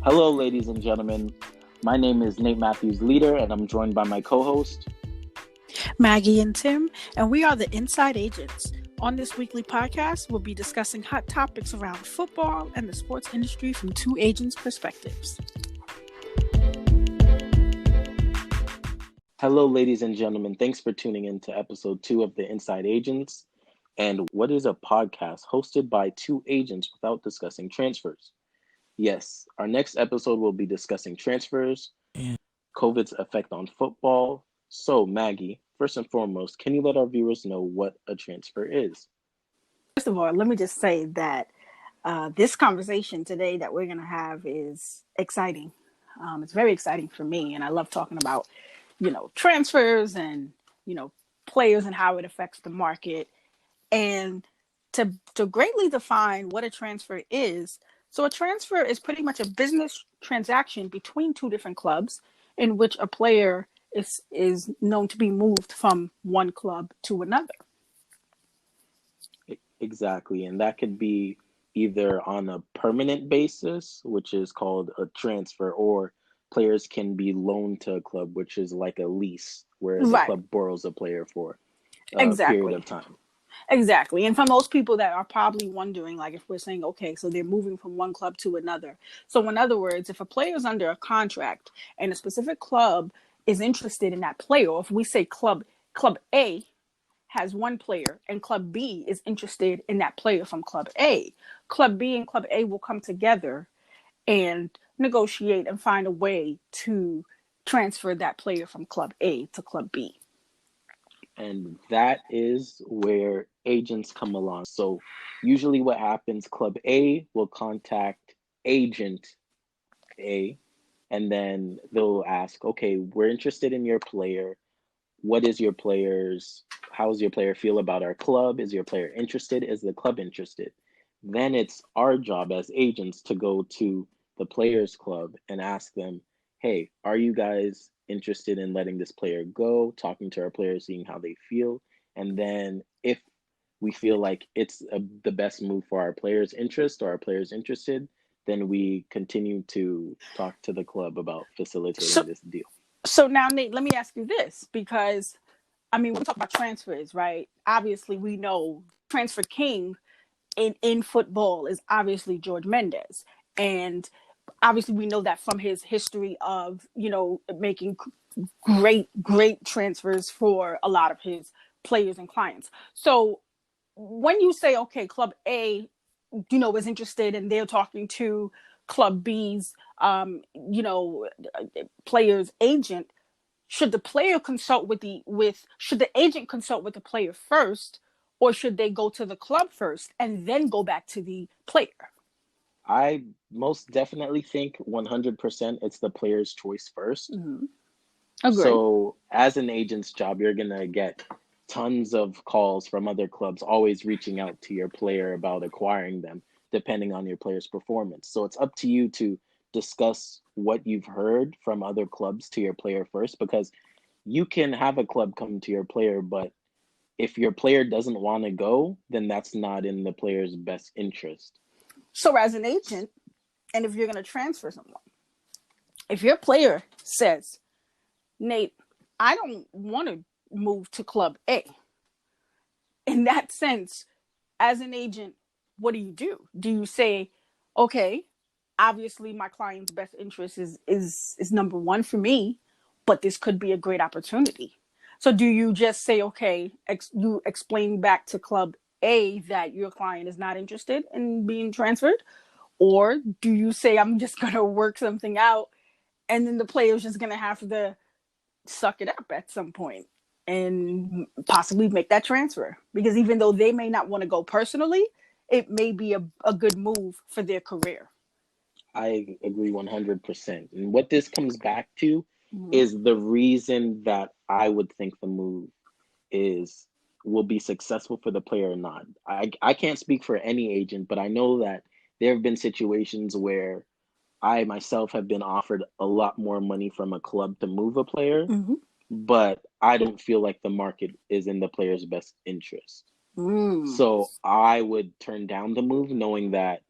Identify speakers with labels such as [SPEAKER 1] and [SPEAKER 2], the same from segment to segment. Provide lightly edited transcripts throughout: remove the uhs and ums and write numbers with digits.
[SPEAKER 1] Hello, ladies and gentlemen. My name is Nate Matthews Leader, and I'm joined by my co-host,
[SPEAKER 2] Maggie and Tim, and we are the Inside Agents. On this weekly podcast, we'll be discussing hot topics around football and the sports industry from two agents' perspectives.
[SPEAKER 1] Hello, ladies and gentlemen. Thanks for tuning in to episode 2 of the Inside Agents. And what is a podcast hosted by two agents without discussing transfers? Yes, our next episode will be discussing transfers, COVID's effect on football. So, Maggie, first and foremost, can you let our viewers know what a transfer is?
[SPEAKER 2] First of all, let me just say that this conversation today that we're going to have is exciting. It's very exciting for me, and I love talking about, transfers and, players and how it affects the market. And to greatly define what a transfer is, so a transfer is pretty much a business transaction between two different clubs in which a player is known to be moved from one club to another.
[SPEAKER 1] Exactly, and that could be either on a permanent basis, which is called a transfer, or players can be loaned to a club, which is like a lease, where the club borrows a player for a period of time.
[SPEAKER 2] Exactly. And for most people that are probably wondering, like if we're saying, okay, so they're moving from one club to another. So in other words, if a player is under a contract and a specific club is interested in that player, or if we say club A has one player and club B is interested in that player from club A, club B and club A will come together and negotiate and find a way to transfer that player from club A to club B.
[SPEAKER 1] And that is where agents come along. So usually what happens, Club A will contact Agent A, and then they'll ask, okay, we're interested in your player. How's your player feel about our club? Is your player interested? Is the club interested? Then it's our job as agents to go to the players club and ask them, hey, are you guys interested in letting this player go, talking to our players, seeing how they feel? And then if we feel like it's the best move for our players' interest or our players interested, then we continue to talk to the club about facilitating this deal.
[SPEAKER 2] So now, Nate, let me ask you this, because, when we talk about transfers, right? Obviously, we know transfer king in football is obviously George Mendes. And obviously, we know that from his history of, making great transfers for a lot of his players and clients. So when you say, okay, Club A, is interested and they're talking to Club B's, player's agent, should the player consult should the agent consult with the player first, or should they go to the club first and then go back to the player?
[SPEAKER 1] I most definitely think 100% it's the player's choice first.
[SPEAKER 2] Mm-hmm. Agreed.
[SPEAKER 1] So as an agent's job, you're going to get tons of calls from other clubs, always reaching out to your player about acquiring them, depending on your player's performance. So it's up to you to discuss what you've heard from other clubs to your player first, because you can have a club come to your player, but if your player doesn't want to go, then that's not in the player's best interest.
[SPEAKER 2] So as an agent, and if you're going to transfer someone, if your player says, Nate, I don't want to move to Club A, in that sense, as an agent, what do? Do you say, okay, obviously my client's best interest is number one for me, but this could be a great opportunity? So do you just say, okay, you explain back to Club A that your client is not interested in being transferred? Or do you say, I'm just going to work something out, and then the player's just going to have to suck it up at some point and possibly make that transfer? Because even though they may not want to go personally, it may be a good move for their career.
[SPEAKER 1] I agree 100%. And what this comes back to is the reason that I would think the move will be successful for the player or not. I can't speak for any agent, but I know that there have been situations where I myself have been offered a lot more money from a club to move a player, but I don't feel like the market is in the player's best interest. So I would turn down the move knowing that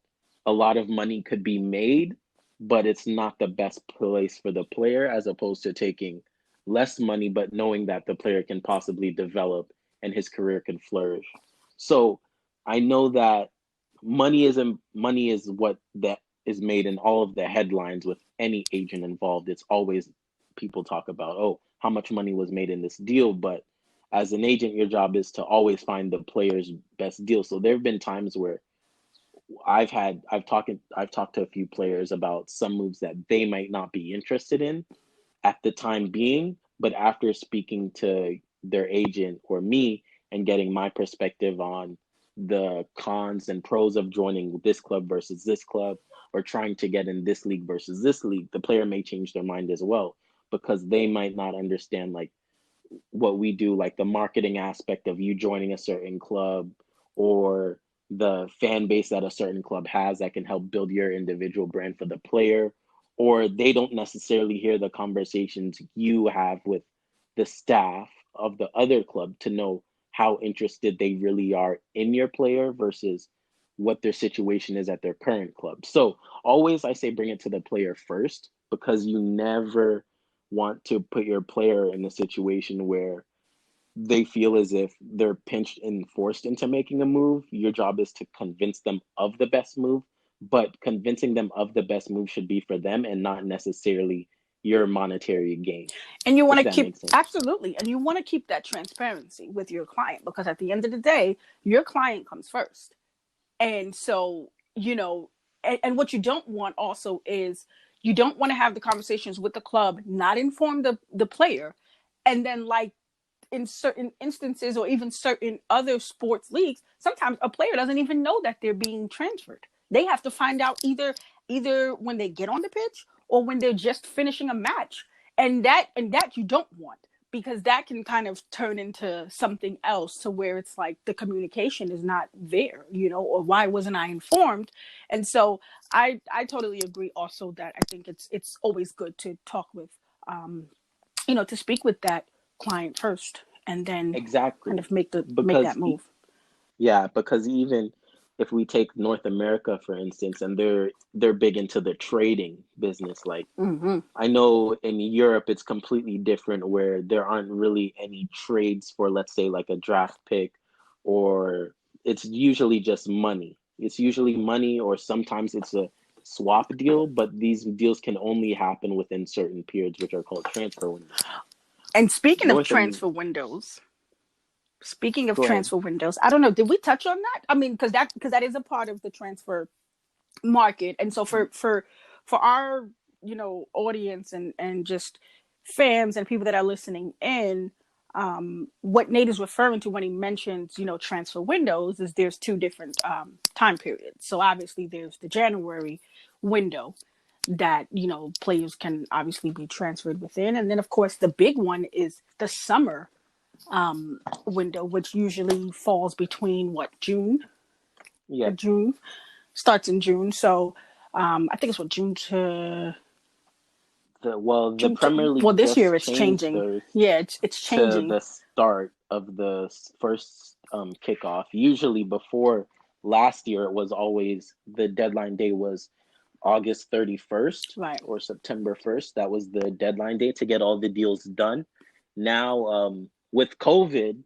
[SPEAKER 1] a lot of money could be made but it's not the best place for the player, as opposed to taking less money, but knowing that the player can possibly develop and his career can flourish. So I know that money is what that is made in all of the headlines with any agent involved. It's always people talk about, oh, how much money was made in this deal, but as an agent, your job is to always find the player's best deal. So there have been times where I've talked to a few players about some moves that they might not be interested in at the time being, but after speaking to their agent or me and getting my perspective on the cons and pros of joining this club versus this club, or trying to get in this league versus this league, the player may change their mind as well, because they might not understand like what we do, like the marketing aspect of you joining a certain club, or the fan base that a certain club has that can help build your individual brand for the player, or they don't necessarily hear the conversations you have with the staff of the other club to know how interested they really are in your player versus what their situation is at their current club. So always I say bring it to the player first, because you never want to put your player in a situation where they feel as if they're pinched and forced into making a move. Your job is to convince them of the best move, but convincing them of the best move should be for them and not necessarily your monetary gain,
[SPEAKER 2] And you want
[SPEAKER 1] if
[SPEAKER 2] to
[SPEAKER 1] that
[SPEAKER 2] keep,
[SPEAKER 1] makes sense.
[SPEAKER 2] absolutely, and you want to keep that transparency with your client, because at the end of the day, your client comes first. And so, and what you don't want also is, you don't want to have the conversations with the club, not inform the player, and then, like, in certain instances, or even certain other sports leagues, sometimes a player doesn't even know that they're being transferred. They have to find out either when they get on the pitch, or when they're just finishing a match. And that you don't want, because that can kind of turn into something else, to where it's like the communication is not there, or why wasn't I informed? And so I totally agree also, that I think it's always good to talk with, to speak with that client first, and then kind
[SPEAKER 1] Exactly.
[SPEAKER 2] of make
[SPEAKER 1] Because
[SPEAKER 2] that move.
[SPEAKER 1] yeah, because even if we take North America for instance, and they're big into the trading business, like
[SPEAKER 2] Mm-hmm.
[SPEAKER 1] I know in Europe it's completely different, where there aren't really any trades for, let's say, like a draft pick, or it's usually just money. It's usually money, or sometimes it's a swap deal, but these deals can only happen within certain periods, which are called transfer windows.
[SPEAKER 2] And speaking of
[SPEAKER 1] North Am- Go ahead.
[SPEAKER 2] transfer windows, I don't know, did we touch on that? I mean, because that is a part of the transfer market. And so for our audience, and just fans and people that are listening in, what Nate is referring to when he mentions transfer windows, is there's two different time periods. So obviously there's the January window that players can obviously be transferred within, and then of course the big one is the summer window, which usually falls between June,
[SPEAKER 1] Yep.
[SPEAKER 2] June starts in June. So I think it's June to
[SPEAKER 1] The Premier
[SPEAKER 2] well,
[SPEAKER 1] League
[SPEAKER 2] this year
[SPEAKER 1] just
[SPEAKER 2] it's
[SPEAKER 1] changed
[SPEAKER 2] changing.
[SPEAKER 1] theirs
[SPEAKER 2] Yeah, it's
[SPEAKER 1] to
[SPEAKER 2] changing.
[SPEAKER 1] the start of the first kickoff. Usually before last year, it was always the deadline day was August 31st
[SPEAKER 2] Right.
[SPEAKER 1] or September 1st. That was the deadline day to get all the deals done. Now, with COVID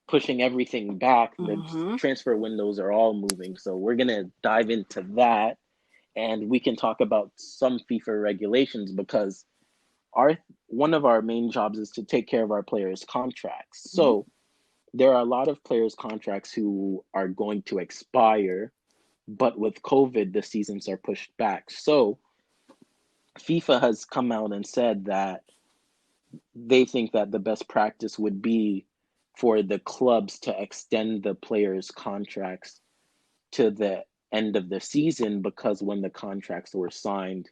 [SPEAKER 1] pushing everything back, the
[SPEAKER 2] Mm-hmm.
[SPEAKER 1] transfer windows are all moving. So we're going to dive into that, and we can talk about some FIFA regulations, because our one of our main jobs is to take care of our players' contracts.
[SPEAKER 2] Mm-hmm.
[SPEAKER 1] So there are a lot of players' contracts who are going to expire, but with COVID, the seasons are pushed back. So FIFA has come out and said that they think that the best practice would be for the clubs to extend the players' contracts to the end of the season, because when the contracts were signed,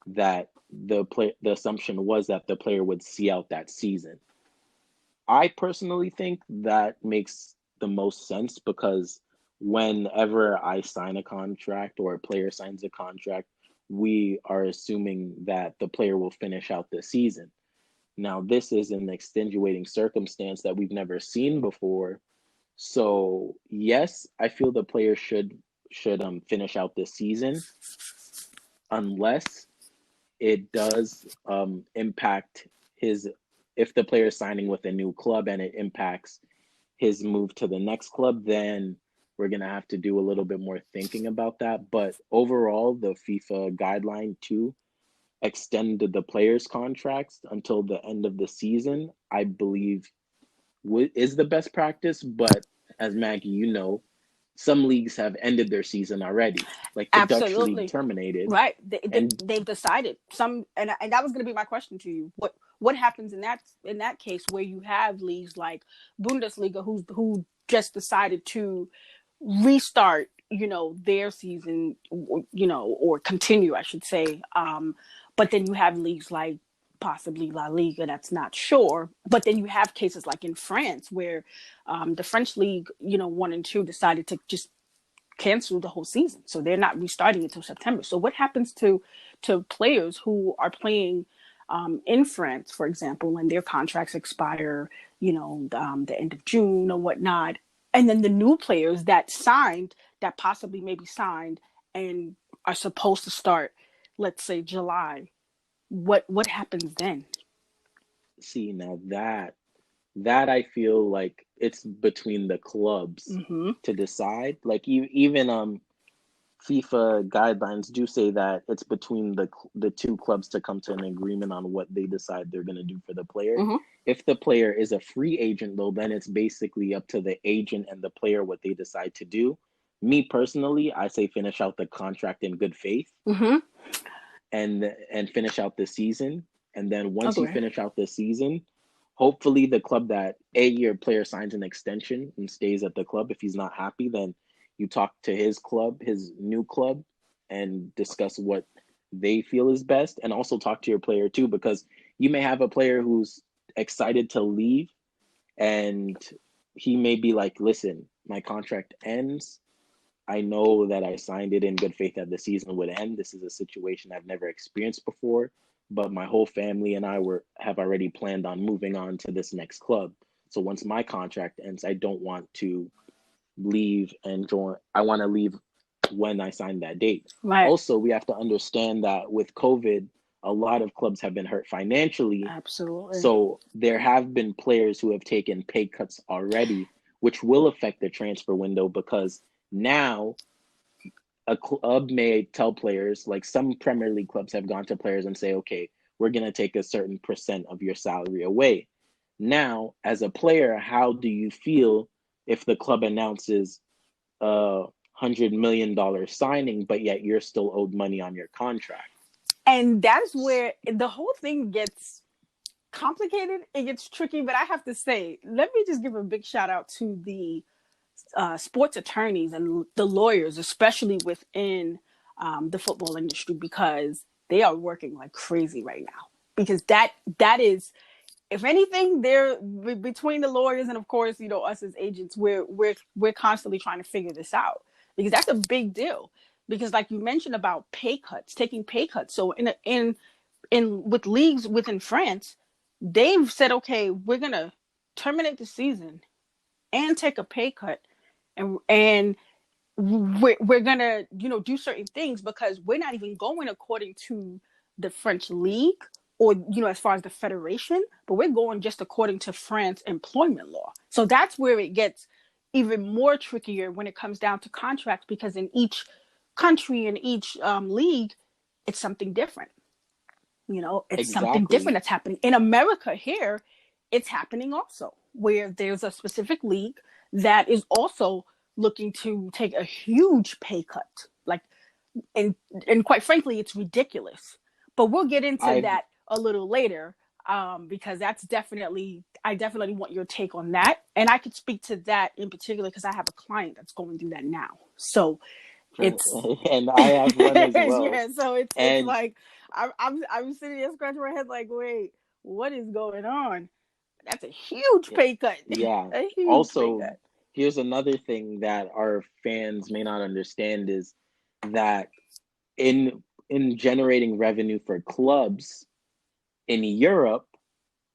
[SPEAKER 1] that the assumption was that the player would see out that season. I personally think that makes the most sense, because whenever I sign a contract or a player signs a contract, we are assuming that the player will finish out the season. Now, this is an extenuating circumstance that we've never seen before. So, yes, I feel the player should finish out this season. unless it does impact his, if the player is signing with a new club and it impacts his move to the next club, then we're going to have to do a little bit more thinking about that. But overall, the FIFA guideline to extend the players' contracts until the end of the season, I believe is the best practice. But as Maggie, you know, some leagues have ended their season already. Like the Dutch league
[SPEAKER 2] Absolutely.
[SPEAKER 1] terminated.
[SPEAKER 2] Right.
[SPEAKER 1] And
[SPEAKER 2] They've decided some, and that was going to be my question to you. What happens in that case where you have leagues like Bundesliga who just decided to restart, you know, their season, you know, or continue, I should say. But then you have leagues like possibly La Liga, that's not sure. But then you have cases like in France where the French league, you know, 1 and 2 decided to just cancel the whole season, so they're not restarting until September. So what happens to players who are playing in France, for example, and their contracts expire, you know, the end of June or whatnot, and then the new players that signed, that possibly maybe signed and are supposed to start, let's say July. What happens then?
[SPEAKER 1] see, now that I feel like it's between the clubs
[SPEAKER 2] Mm-hmm.
[SPEAKER 1] to decide. Like even FIFA guidelines do say that it's between the two clubs to come to an agreement on what they decide they're going to do for the player.
[SPEAKER 2] Mm-hmm.
[SPEAKER 1] If the player is a free agent, though, then it's basically up to the agent and the player what they decide to do. Me personally, I say finish out the contract in good faith
[SPEAKER 2] Mm-hmm.
[SPEAKER 1] and finish out the season. And then once you
[SPEAKER 2] Okay.
[SPEAKER 1] finish out the season, hopefully the club that your player signs an extension and stays at the club. If he's not happy, then you talk to his club, his new club, and discuss what they feel is best. And also talk to your player too, because you may have a player who's excited to leave and he may be like, listen, my contract ends. I know that I signed it in good faith that the season would end. This is a situation I've never experienced before, but my whole family and I have already planned on moving on to this next club. So once my contract ends, I don't want to leave and join. I want to leave when I sign that date.
[SPEAKER 2] Right.
[SPEAKER 1] Also, we have to understand that with COVID, a lot of clubs have been hurt financially.
[SPEAKER 2] Absolutely.
[SPEAKER 1] So there have been players who have taken pay cuts already, which will affect the transfer window because now a club may tell players, like some Premier League clubs have gone to players and say, okay, we're going to take a certain percent of your salary away. Now, as a player, how do you feel if the club announces a $100 million signing, but yet you're still owed money on your contract?
[SPEAKER 2] And that's where the whole thing gets complicated. It gets tricky, but I have to say, let me just give a big shout out to the sports attorneys and the lawyers, especially within the football industry, because they are working like crazy right now. Because that is, if anything, they're between the lawyers and of course, you know, us as agents, we're constantly trying to figure this out because that's a big deal. Because like you mentioned about pay cuts, taking pay cuts. So in with leagues within France, they've said, okay, we're gonna terminate the season and take a pay cut, and we're gonna, you know, do certain things because we're not even going according to the French league or, you know, as far as the federation, but we're going just according to France employment law. So that's where it gets even more trickier when it comes down to contracts, because in each country, in each league, it's something different. You know, it's something different
[SPEAKER 1] Exactly.
[SPEAKER 2] that's happening in America. Here it's happening also, where there's a specific league that is also looking to take a huge pay cut, like, and quite frankly it's ridiculous, but we'll get into
[SPEAKER 1] I've
[SPEAKER 2] that a little later, because that's definitely, I definitely want your take on that, and I could speak to that in particular because I have a client that's going through that now. So it's
[SPEAKER 1] and I have one as well.
[SPEAKER 2] yeah, so it's
[SPEAKER 1] And
[SPEAKER 2] like I'm sitting there scratching my head like, wait, what is going on? That's a huge pay cut.
[SPEAKER 1] yeah,
[SPEAKER 2] A huge pay
[SPEAKER 1] also
[SPEAKER 2] cut.
[SPEAKER 1] here's another thing that our fans may not understand is that in generating revenue for clubs in Europe,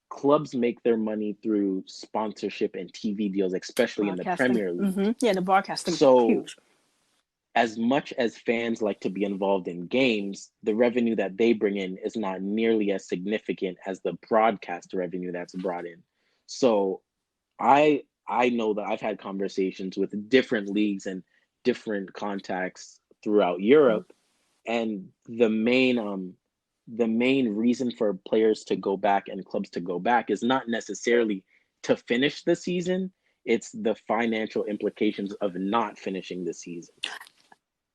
[SPEAKER 1] clubs make their money through sponsorship and TV deals, especially in the
[SPEAKER 2] Broadcasting.
[SPEAKER 1] Premier League.
[SPEAKER 2] Yeah, the broadcasting
[SPEAKER 1] So
[SPEAKER 2] huge.
[SPEAKER 1] as much as fans like to be involved in games, the revenue that they bring in is not nearly as significant as the broadcast revenue that's brought in. So I know that I've had conversations with different leagues and different contacts throughout Europe, and the main reason for players to go back and clubs to go back is not necessarily to finish the season, it's the financial implications of not finishing the season,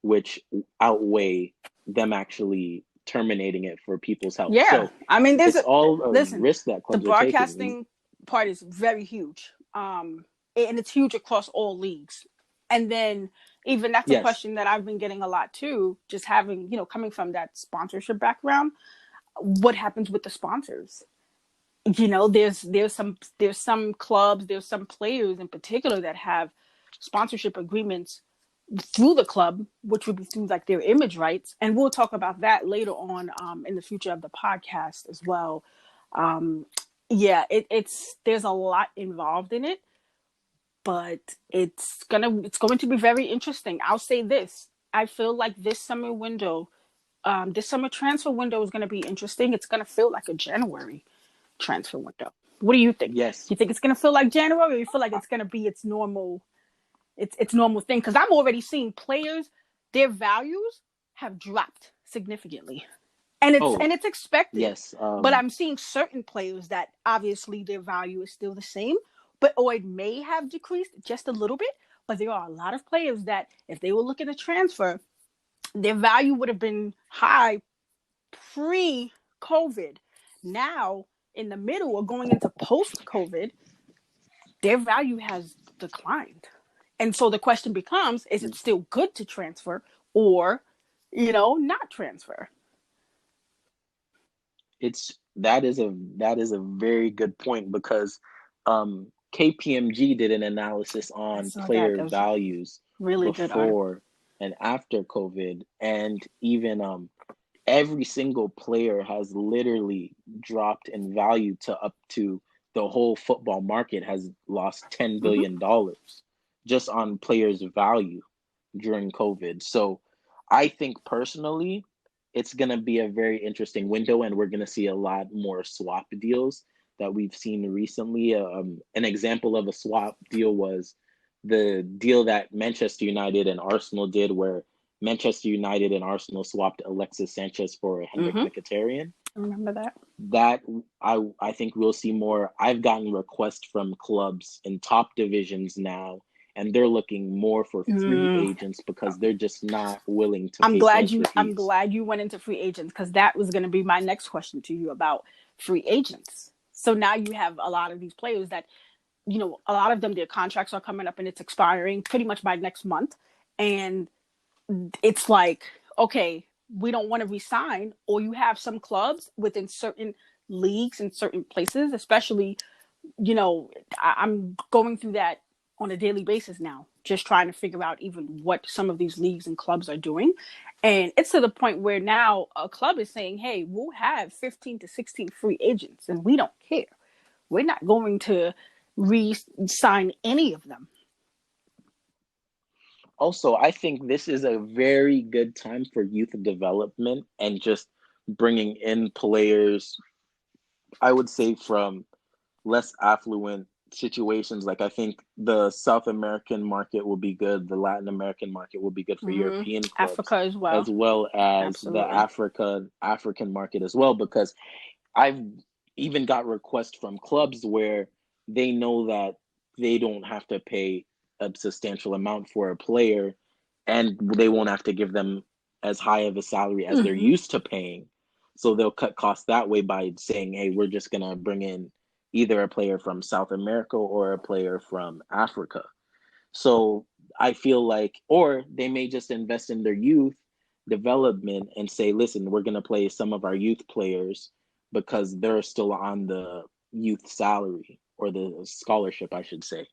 [SPEAKER 1] which outweigh them actually terminating it for people's health.
[SPEAKER 2] Yeah,
[SPEAKER 1] So
[SPEAKER 2] I mean,
[SPEAKER 1] it's all a
[SPEAKER 2] listen,
[SPEAKER 1] risk that
[SPEAKER 2] the
[SPEAKER 1] clubs are taking.
[SPEAKER 2] broadcasting part is very huge, and it's huge across all leagues. And then even that's a
[SPEAKER 1] Yes.
[SPEAKER 2] question that I've been getting a lot too. Just having coming from that sponsorship background, what happens with the sponsors? There's some clubs, there's some players in particular that have sponsorship agreements through the club, which would be through like their image rights, and we'll talk about that later on in the future of the podcast as well. um, yeah, it's there's a lot involved in it, but it's going to be very interesting. I'll say this: I feel like this summer transfer window is going to be interesting. It's going to feel like a January transfer window. What do you think?
[SPEAKER 1] Yes.
[SPEAKER 2] You think it's going to feel like January, or you feel like it's going to be its normal thing? Because I'm already seeing players, their values have dropped significantly, and it's
[SPEAKER 1] Oh,
[SPEAKER 2] and it's expected.
[SPEAKER 1] yes.
[SPEAKER 2] But I'm seeing certain players that obviously their value is still the same, but or it may have decreased just a little bit. But there are a lot of players that if they were looking to transfer, their value would have been high pre-COVID. Now, in the middle or going into post-COVID, their value has declined. And so the question becomes, is it still good to transfer or, not transfer?
[SPEAKER 1] It's that is a very good point because KPMG did an analysis
[SPEAKER 2] I
[SPEAKER 1] on
[SPEAKER 2] saw that.
[SPEAKER 1] player
[SPEAKER 2] That was
[SPEAKER 1] values
[SPEAKER 2] really good article.
[SPEAKER 1] before and after COVID, and even every single player has literally dropped in value to up to the whole football market has lost
[SPEAKER 2] Mm-hmm.
[SPEAKER 1] $10 billion just on players' value during COVID. So I think personally, it's going to be a very interesting window, and we're going to see a lot more swap deals that we've seen recently. An example of a swap deal was the deal that Manchester United and Arsenal did, where Manchester United and Arsenal swapped Alexis Sanchez for Henrik
[SPEAKER 2] Mm-hmm.
[SPEAKER 1] Mkhitaryan.
[SPEAKER 2] I remember that.
[SPEAKER 1] That I think we'll see more. I've gotten requests from clubs in top divisions now, and they're looking more for free
[SPEAKER 2] Mm.
[SPEAKER 1] agents because they're just not willing to
[SPEAKER 2] I'm
[SPEAKER 1] pay
[SPEAKER 2] glad
[SPEAKER 1] transfer
[SPEAKER 2] I'm
[SPEAKER 1] fees.
[SPEAKER 2] glad you went into free agents, because that was going to be my next question to you about free agents. So now you have a lot of these players that, a lot of them, their contracts are coming up and it's expiring pretty much by next month. And it's like, okay, we don't want to resign. Or you have some clubs within certain leagues in certain places, especially, I'm going through that on a daily basis now, just trying to figure out even what some of these leagues and clubs are doing. And it's to the point where now a club is saying, hey, we'll have 15 to 16 free agents and we don't care. We're not going to re-sign any of them.
[SPEAKER 1] Also, I think this is a very good time for youth development and just bringing in players, I would say, from less affluent situations. Like, I think the South American market will be good, the Latin American market will be good for
[SPEAKER 2] Mm-hmm.
[SPEAKER 1] European
[SPEAKER 2] Africa
[SPEAKER 1] clubs,
[SPEAKER 2] as well.
[SPEAKER 1] as well as the
[SPEAKER 2] Absolutely.
[SPEAKER 1] African market as well, because I've even got requests from clubs where they know that they don't have to pay a substantial amount for a player, and they won't have to give them as high of a salary as they're
[SPEAKER 2] Mm-hmm.
[SPEAKER 1] used to paying. So they'll cut costs that way by saying, hey, we're just going to bring in either a player from South America or a player from Africa. So I feel like, or they may just invest in their youth development and say, listen, we're going to play some of our youth players because they're still on the youth salary or the scholarship, I should say.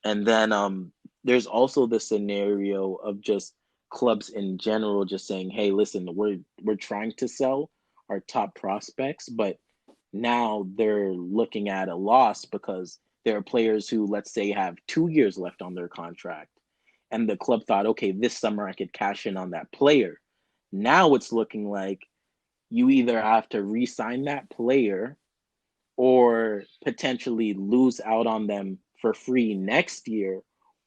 [SPEAKER 1] And then there's also the scenario of just clubs in general just saying, hey, listen, we're trying to sell our top prospects, but now they're looking at a loss because there are players who, let's say, have 2 years left on their contract, and the club thought, okay, this summer I could cash in on that player. Now it's looking like you either have to re-sign that player or potentially lose out on them for free next year,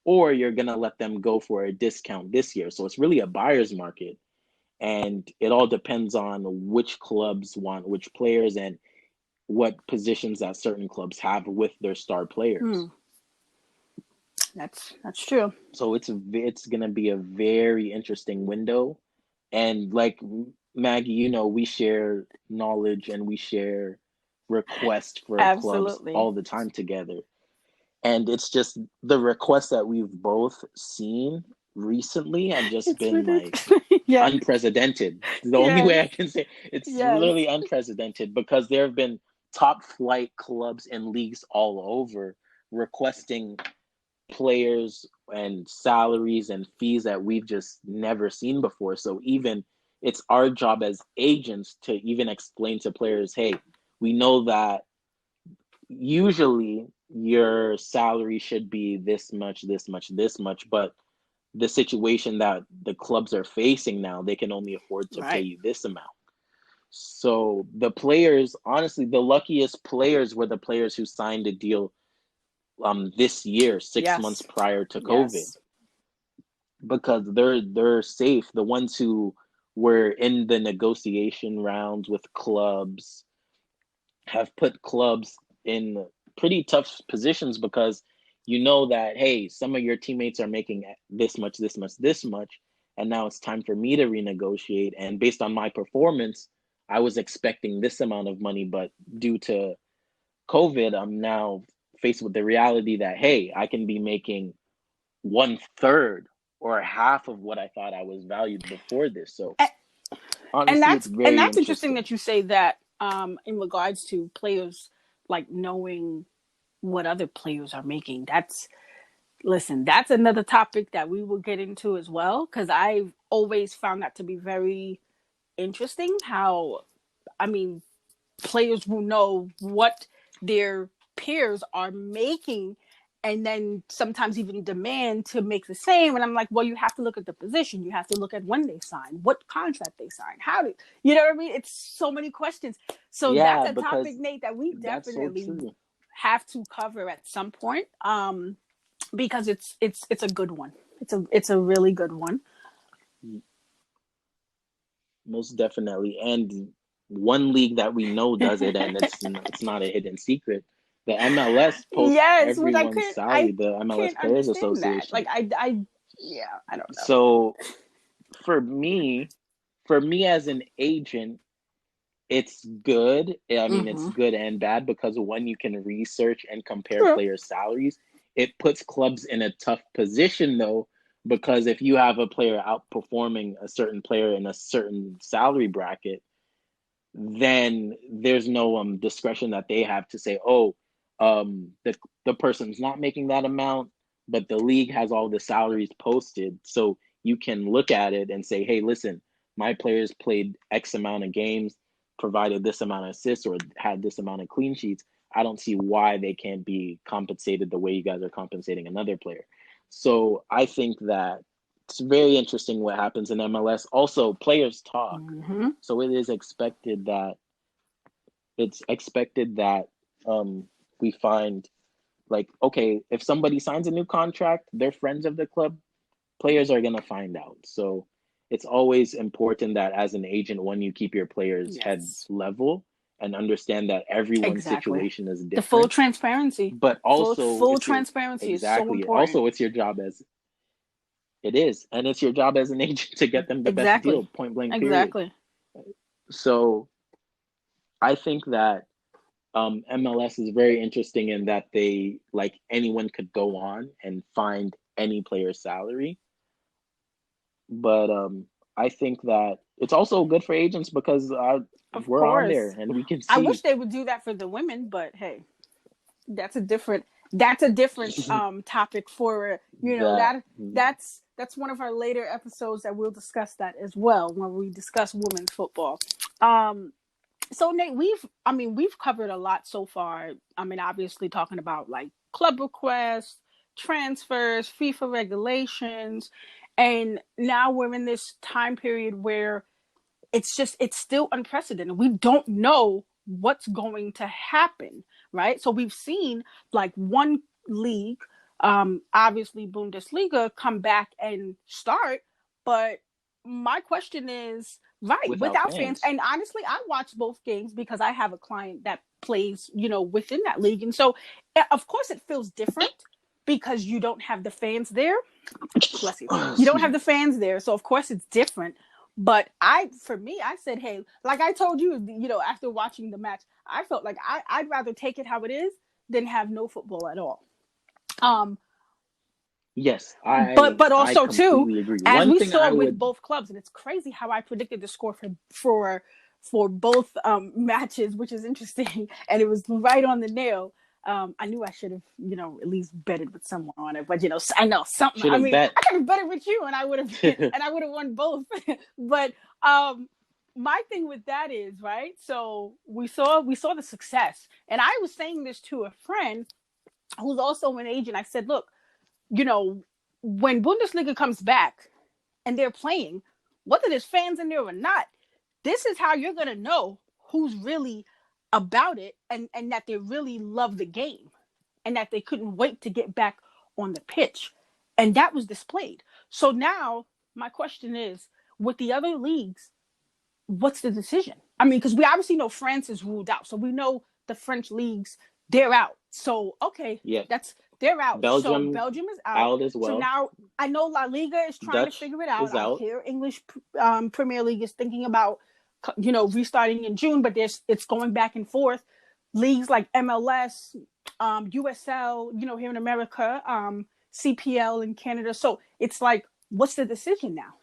[SPEAKER 1] or you're going to let them go for a discount this year. So it's really a buyer's market. And it all depends on which clubs want which players and what positions that certain clubs have with their star players.
[SPEAKER 2] That's true.
[SPEAKER 1] So it's going to be a very interesting window. And like Maggie, you know, we share knowledge and we share requests for clubs
[SPEAKER 2] Absolutely.
[SPEAKER 1] all the time together. And it's just the requests that we've both seen recently have just
[SPEAKER 2] It's
[SPEAKER 1] been like
[SPEAKER 2] ridiculous. Yes.
[SPEAKER 1] unprecedented. The only way I
[SPEAKER 2] Yes.
[SPEAKER 1] can say it's
[SPEAKER 2] Yes.
[SPEAKER 1] really unprecedented because there have been top flight clubs and leagues all over requesting players and salaries and fees that we've just never seen before. So even it's our job as agents to even explain to players, hey, we know that usually your salary should be this much, this much, this much, but the situation that the clubs are facing now, they can only afford to pay
[SPEAKER 2] Right.
[SPEAKER 1] you this amount. So the players, honestly, the luckiest players were the players who signed a deal this year, 6 months
[SPEAKER 2] Yes.
[SPEAKER 1] prior to COVID,
[SPEAKER 2] Yes.
[SPEAKER 1] because they're safe. The ones who were in the negotiation rounds with clubs have put clubs in pretty tough positions because you know that, hey, some of your teammates are making this much, this much, this much, and now it's time for me to renegotiate. And based on my performance, I was expecting this amount of money, but due to COVID, I'm now faced with the reality that, hey, I can be making 1/3 or half of what I thought I was valued before this. So
[SPEAKER 2] And
[SPEAKER 1] honestly, it's
[SPEAKER 2] that's
[SPEAKER 1] very
[SPEAKER 2] interesting
[SPEAKER 1] interesting.
[SPEAKER 2] that you say that in regards to players like knowing what other players are making. That's another topic that we will get into as well, because I've always found that to be very interesting. How, I mean, players will know what their peers are making and then sometimes even demand to make the same. And I'm like, well, you have to look at the position. You have to look at when they sign, what contract they sign, how did, you know what I mean? It's so many questions. So that's
[SPEAKER 1] Yeah,
[SPEAKER 2] a topic,
[SPEAKER 1] because
[SPEAKER 2] Nate, that we
[SPEAKER 1] that's so
[SPEAKER 2] definitely
[SPEAKER 1] true.
[SPEAKER 2] have to cover at some point. Because it's a good one. It's a really good one.
[SPEAKER 1] Most definitely. And one league that we know does it, and it's not a hidden secret. The MLS posts
[SPEAKER 2] Yes, which
[SPEAKER 1] everyone's salary,
[SPEAKER 2] I
[SPEAKER 1] the MLS
[SPEAKER 2] can't
[SPEAKER 1] Players
[SPEAKER 2] understand that.
[SPEAKER 1] Association.
[SPEAKER 2] Like I yeah, I don't know.
[SPEAKER 1] So for me, for me as an agent, it's good. I mean, it's
[SPEAKER 2] Mm-hmm.
[SPEAKER 1] good and bad because when you can research and compare
[SPEAKER 2] True.
[SPEAKER 1] players' salaries, it puts clubs in a tough position though, because if you have a player outperforming a certain player in a certain salary bracket, then there's no discretion that they have to say, oh, the person's not making that amount, but the league has all the salaries posted, so you can look at it and say, hey, listen, my players played X amount of games, provided this amount of assists, or had this amount of clean sheets. I don't see why they can't be compensated the way you guys are compensating another player. So I think that it's very interesting what happens in MLS. Also, players talk.
[SPEAKER 2] Mm-hmm.
[SPEAKER 1] So it's expected that we find, like, okay, if somebody signs a new contract, they're friends of the club, players are gonna find out. So it's always important that as an agent, when you keep your players' heads
[SPEAKER 2] Yes.
[SPEAKER 1] level and understand that everyone's
[SPEAKER 2] Exactly.
[SPEAKER 1] situation is
[SPEAKER 2] The full
[SPEAKER 1] different,
[SPEAKER 2] transparency.
[SPEAKER 1] but also
[SPEAKER 2] Full
[SPEAKER 1] it's your
[SPEAKER 2] transparency is so
[SPEAKER 1] exactly
[SPEAKER 2] important.
[SPEAKER 1] also it's your job as it is, and it's your job as an agent to get them the best
[SPEAKER 2] Exactly.
[SPEAKER 1] deal, point blank period.
[SPEAKER 2] Exactly.
[SPEAKER 1] So I think that MLS is very interesting in that they, like, anyone could go on and find any player's salary. But I think that it's also good for agents because
[SPEAKER 2] Of
[SPEAKER 1] we're on there
[SPEAKER 2] course.
[SPEAKER 1] and we can
[SPEAKER 2] I wish
[SPEAKER 1] see
[SPEAKER 2] they would do that for the women, but hey, that's a different topic for
[SPEAKER 1] that.
[SPEAKER 2] that's one of our later episodes that we'll discuss that as well when we discuss women's football. Um so Nate, we've covered a lot so far. I mean, obviously talking about like club requests, transfers, FIFA regulations, and now we're in this time period where it's still unprecedented. We don't know what's going to happen, right? So we've seen like one league, obviously Bundesliga, come back and start, but my question is, right,
[SPEAKER 1] without
[SPEAKER 2] without fans.
[SPEAKER 1] fans.
[SPEAKER 2] And honestly, I watch both games because I have a client that plays, within that league. And so, of course, it feels different because you don't have the fans there. Bless you. You don't
[SPEAKER 1] Excuse
[SPEAKER 2] have
[SPEAKER 1] me.
[SPEAKER 2] the fans there. So, of course, it's different. But for me, I said, hey, like I told you, after watching the match, I felt like I'd rather take it how it is than have no football at all. Um,
[SPEAKER 1] Yes,
[SPEAKER 2] but
[SPEAKER 1] I
[SPEAKER 2] also too,
[SPEAKER 1] completely agree.
[SPEAKER 2] as
[SPEAKER 1] One
[SPEAKER 2] we
[SPEAKER 1] thing
[SPEAKER 2] saw
[SPEAKER 1] I
[SPEAKER 2] with
[SPEAKER 1] would
[SPEAKER 2] both clubs, and it's crazy how I predicted the score for both matches, which is interesting, and it was right on the nail. I knew I should have, at least betted with someone on it, but I know something.
[SPEAKER 1] should
[SPEAKER 2] I
[SPEAKER 1] have
[SPEAKER 2] mean,
[SPEAKER 1] bet.
[SPEAKER 2] I could have betted with you, and I would have, and I would have won both. But my thing with that is, right. So we saw the success, and I was saying this to a friend who's also an agent. I said, look, you know, when Bundesliga comes back and they're playing, whether there's fans in there or not, this is how you're gonna know who's really about it, and that they really love the game and that they couldn't wait to get back on the pitch. And that was displayed. So now my question is, with the other leagues, what's the decision? I mean, because we obviously know France is ruled out. So we know the French leagues, they're out. So, okay,
[SPEAKER 1] Yeah,
[SPEAKER 2] they're out. So
[SPEAKER 1] Belgium
[SPEAKER 2] Belgium is out.
[SPEAKER 1] out as
[SPEAKER 2] So
[SPEAKER 1] well.
[SPEAKER 2] now I know La Liga is trying to
[SPEAKER 1] Dutch
[SPEAKER 2] figure it out.
[SPEAKER 1] is
[SPEAKER 2] I
[SPEAKER 1] out.
[SPEAKER 2] hear English Premier League is thinking about, restarting in June, but it's going back and forth. Leagues like MLS, USL, here in America, CPL in Canada. So it's like, what's the decision now?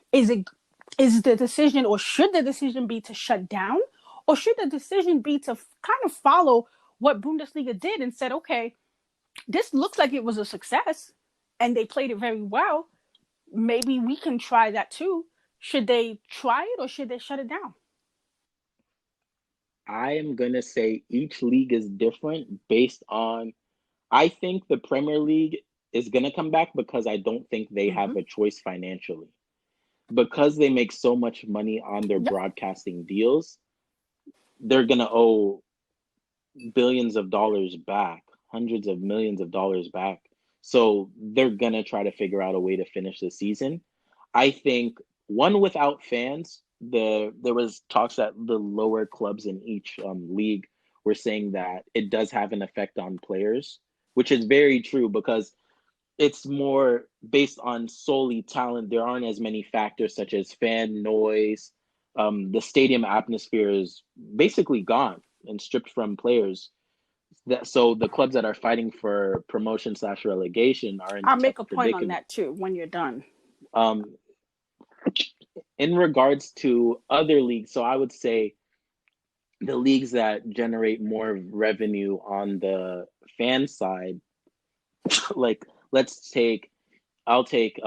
[SPEAKER 2] Is the decision, or should the decision be to shut down, or should the decision be to kind of follow what Bundesliga did and said, okay, this looks like it was a success and they played it very well. Maybe we can try that too. Should they try it or should they shut it down?
[SPEAKER 1] I am gonna say each league is different based on. I think the Premier League is gonna come back because I don't think they
[SPEAKER 2] Mm-hmm.
[SPEAKER 1] have a choice financially. Because they make so much money on their
[SPEAKER 2] Yep.
[SPEAKER 1] broadcasting deals, they're gonna owe billions of dollars back, hundreds of millions of dollars back. So they're gonna try to figure out a way to finish the season. I think one without fans, there was talks that the lower clubs in each league were saying that it does have an effect on players, which is very true because it's more based on solely talent. There aren't as many factors such as fan noise. The stadium atmosphere is basically gone and stripped from players. So the clubs that are fighting for promotion slash relegation are in a
[SPEAKER 2] I'll
[SPEAKER 1] tough
[SPEAKER 2] make a point on
[SPEAKER 1] predicament.
[SPEAKER 2] that too when you're done.
[SPEAKER 1] Um, in regards to other leagues, so I would say the leagues that generate more revenue on the fan side, like let's take I'll take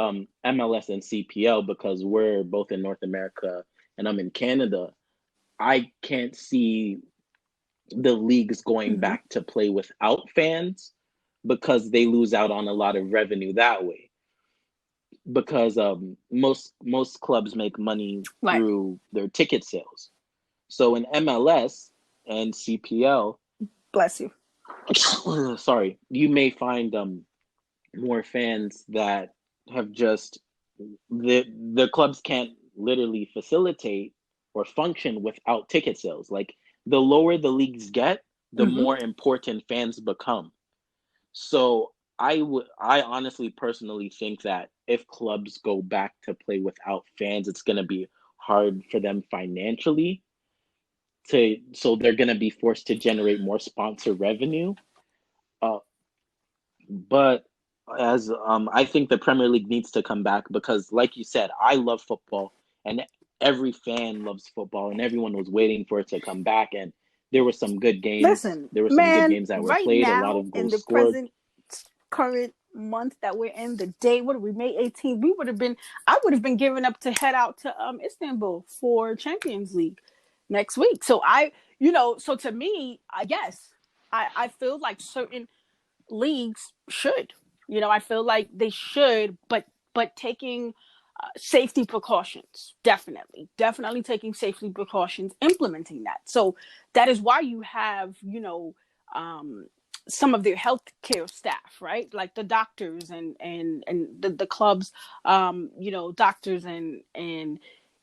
[SPEAKER 1] MLS and CPL because we're both in North America and I'm in Canada. I can't see the leagues going
[SPEAKER 2] Mm-hmm.
[SPEAKER 1] back to play without fans because they lose out on a lot of revenue that way. Because most clubs make money
[SPEAKER 2] Right.
[SPEAKER 1] through their ticket sales. So in MLS and CPL,
[SPEAKER 2] Bless you.
[SPEAKER 1] sorry, you may find more fans that have just the clubs can't literally facilitate or function without ticket sales. Like the lower the leagues get, the
[SPEAKER 2] Mm-hmm.
[SPEAKER 1] more important fans become. So I honestly personally think that if clubs go back to play without fans, it's gonna be hard for them financially to so they're gonna be forced to generate more sponsor revenue. Uh, but as I think the Premier League needs to come back because, like you said, I love football and every fan loves football and everyone was waiting for it to come back and there were some good games.
[SPEAKER 2] Listen,
[SPEAKER 1] There were some good
[SPEAKER 2] man,
[SPEAKER 1] games that were
[SPEAKER 2] right
[SPEAKER 1] played, a lot
[SPEAKER 2] now
[SPEAKER 1] of
[SPEAKER 2] in
[SPEAKER 1] goals
[SPEAKER 2] the
[SPEAKER 1] scored.
[SPEAKER 2] present current month that we're in, the day, what are we, May 18th, I would have been giving up to head out to Istanbul for Champions League next week. So so to me, I guess I feel like certain leagues should. I feel like they should, but taking safety precautions, definitely taking safety precautions, implementing that. So that is why you have, um, some of their healthcare staff, right? Like the doctors and the clubs, doctors and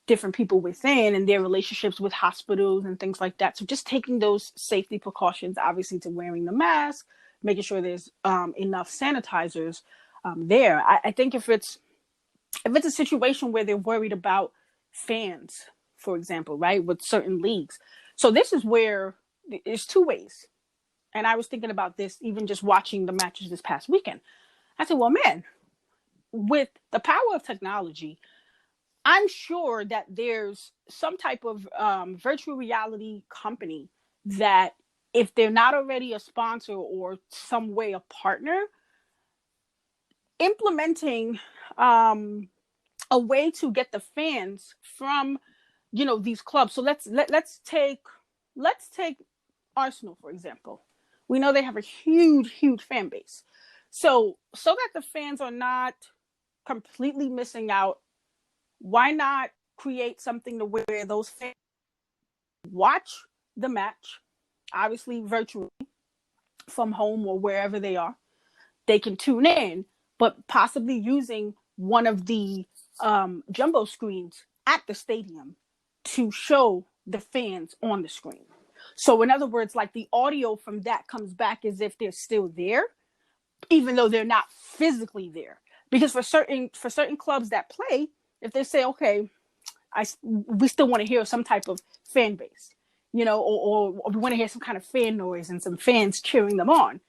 [SPEAKER 2] different people within and their relationships with hospitals and things like that. So just taking those safety precautions, obviously, to wearing the mask, making sure there's enough sanitizers there. I think if it's a situation where they're worried about fans, for example, right, with certain leagues. So this is where there's two ways. And I was thinking about this even just watching the matches this past weekend. I said, well, man, with the power of technology, I'm sure that there's some type of virtual reality company that, if they're not already a sponsor or some way a partner, implementing a way to get the fans from these clubs. So let's take Arsenal, for example. We know they have a huge fan base. So that the fans are not completely missing out, why not create something to where those fans watch the match, obviously virtually from home or wherever they are. They can tune in, but possibly using one of the jumbo screens at the stadium to show the fans on the screen. So, in other words, like the audio from that comes back as if they're still there, even though they're not physically there. Because for certain clubs that play, if they say, okay, we still want to hear some type of fan base, or we want to hear some kind of fan noise and some fans cheering them on.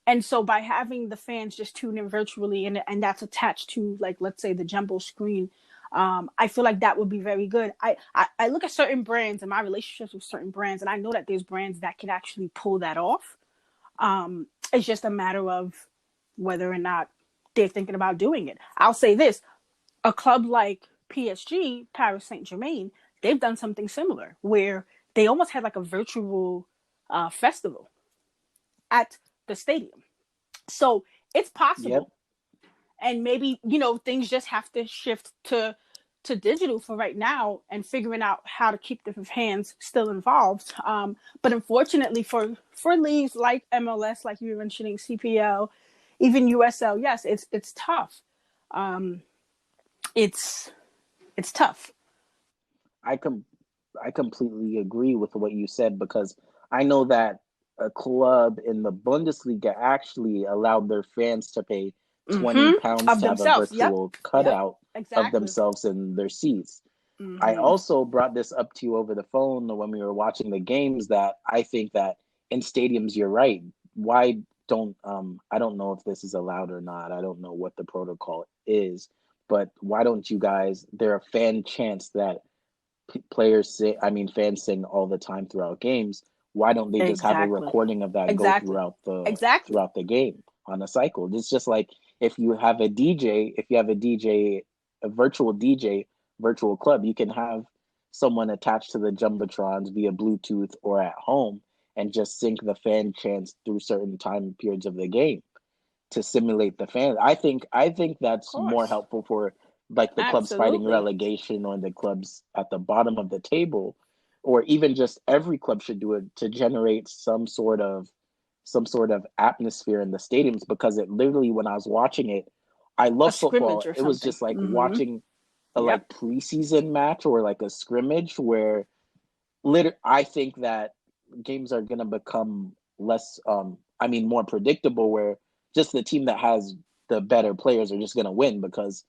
[SPEAKER 2] And so by having the fans just tune in virtually, and that's attached to, like, let's say the jumbo screen, I feel like that would be very good. I look at certain brands and my relationships with certain brands, and I know that there's brands that can actually pull that off. It's just a matter of whether or not they're thinking about doing it. I'll say this: a club like PSG, Paris Saint-Germain, they've done something similar where they almost had like a virtual festival at the stadium. So it's
[SPEAKER 1] Yep.
[SPEAKER 2] possible. And maybe, things just have to shift to digital for right now, and figuring out how to keep the fans still involved. But unfortunately for leagues like MLS, like you were mentioning, CPL, even USL, yes, it's tough. Um, it's it's tough.
[SPEAKER 1] I com I completely agree with what you said because I know that a club in the Bundesliga actually allowed their fans to pay 20 pounds
[SPEAKER 2] Of
[SPEAKER 1] to have a
[SPEAKER 2] themselves. Yep.
[SPEAKER 1] virtual
[SPEAKER 2] Yep.
[SPEAKER 1] cutout of
[SPEAKER 2] Exactly.
[SPEAKER 1] themselves in their seats. I
[SPEAKER 2] hmm
[SPEAKER 1] also brought this up to you over the phone when we were watching the games that I think that in stadiums, you're right. Why don't I don't know if this is allowed or not. I don't know what the protocol is, but why don't you guys, there are fan chants that players sing, I mean fans sing all the time throughout games. Why don't they just have a
[SPEAKER 2] Exactly.
[SPEAKER 1] recording of that go
[SPEAKER 2] Exactly.
[SPEAKER 1] throughout the
[SPEAKER 2] Exactly.
[SPEAKER 1] game on a cycle? It's just like if you have a DJ, a virtual DJ, virtual club, you can have someone attached to the jumbotrons via Bluetooth or at home and just sync the fan chants through certain time periods of the game to simulate the fans. I think
[SPEAKER 2] Of
[SPEAKER 1] that's more
[SPEAKER 2] course.
[SPEAKER 1] helpful for like the clubs fighting
[SPEAKER 2] Absolutely.
[SPEAKER 1] relegation or the clubs at the bottom of the table, or even just every club should do it to generate some sort of atmosphere in the stadiums because it literally when I was watching it, I
[SPEAKER 2] A
[SPEAKER 1] love football.
[SPEAKER 2] scrimmage or
[SPEAKER 1] It was
[SPEAKER 2] something.
[SPEAKER 1] just like watching a
[SPEAKER 2] Yep.
[SPEAKER 1] like preseason match or like a scrimmage where I think that games are gonna become less I mean more predictable where just the team that has the better players are just gonna win because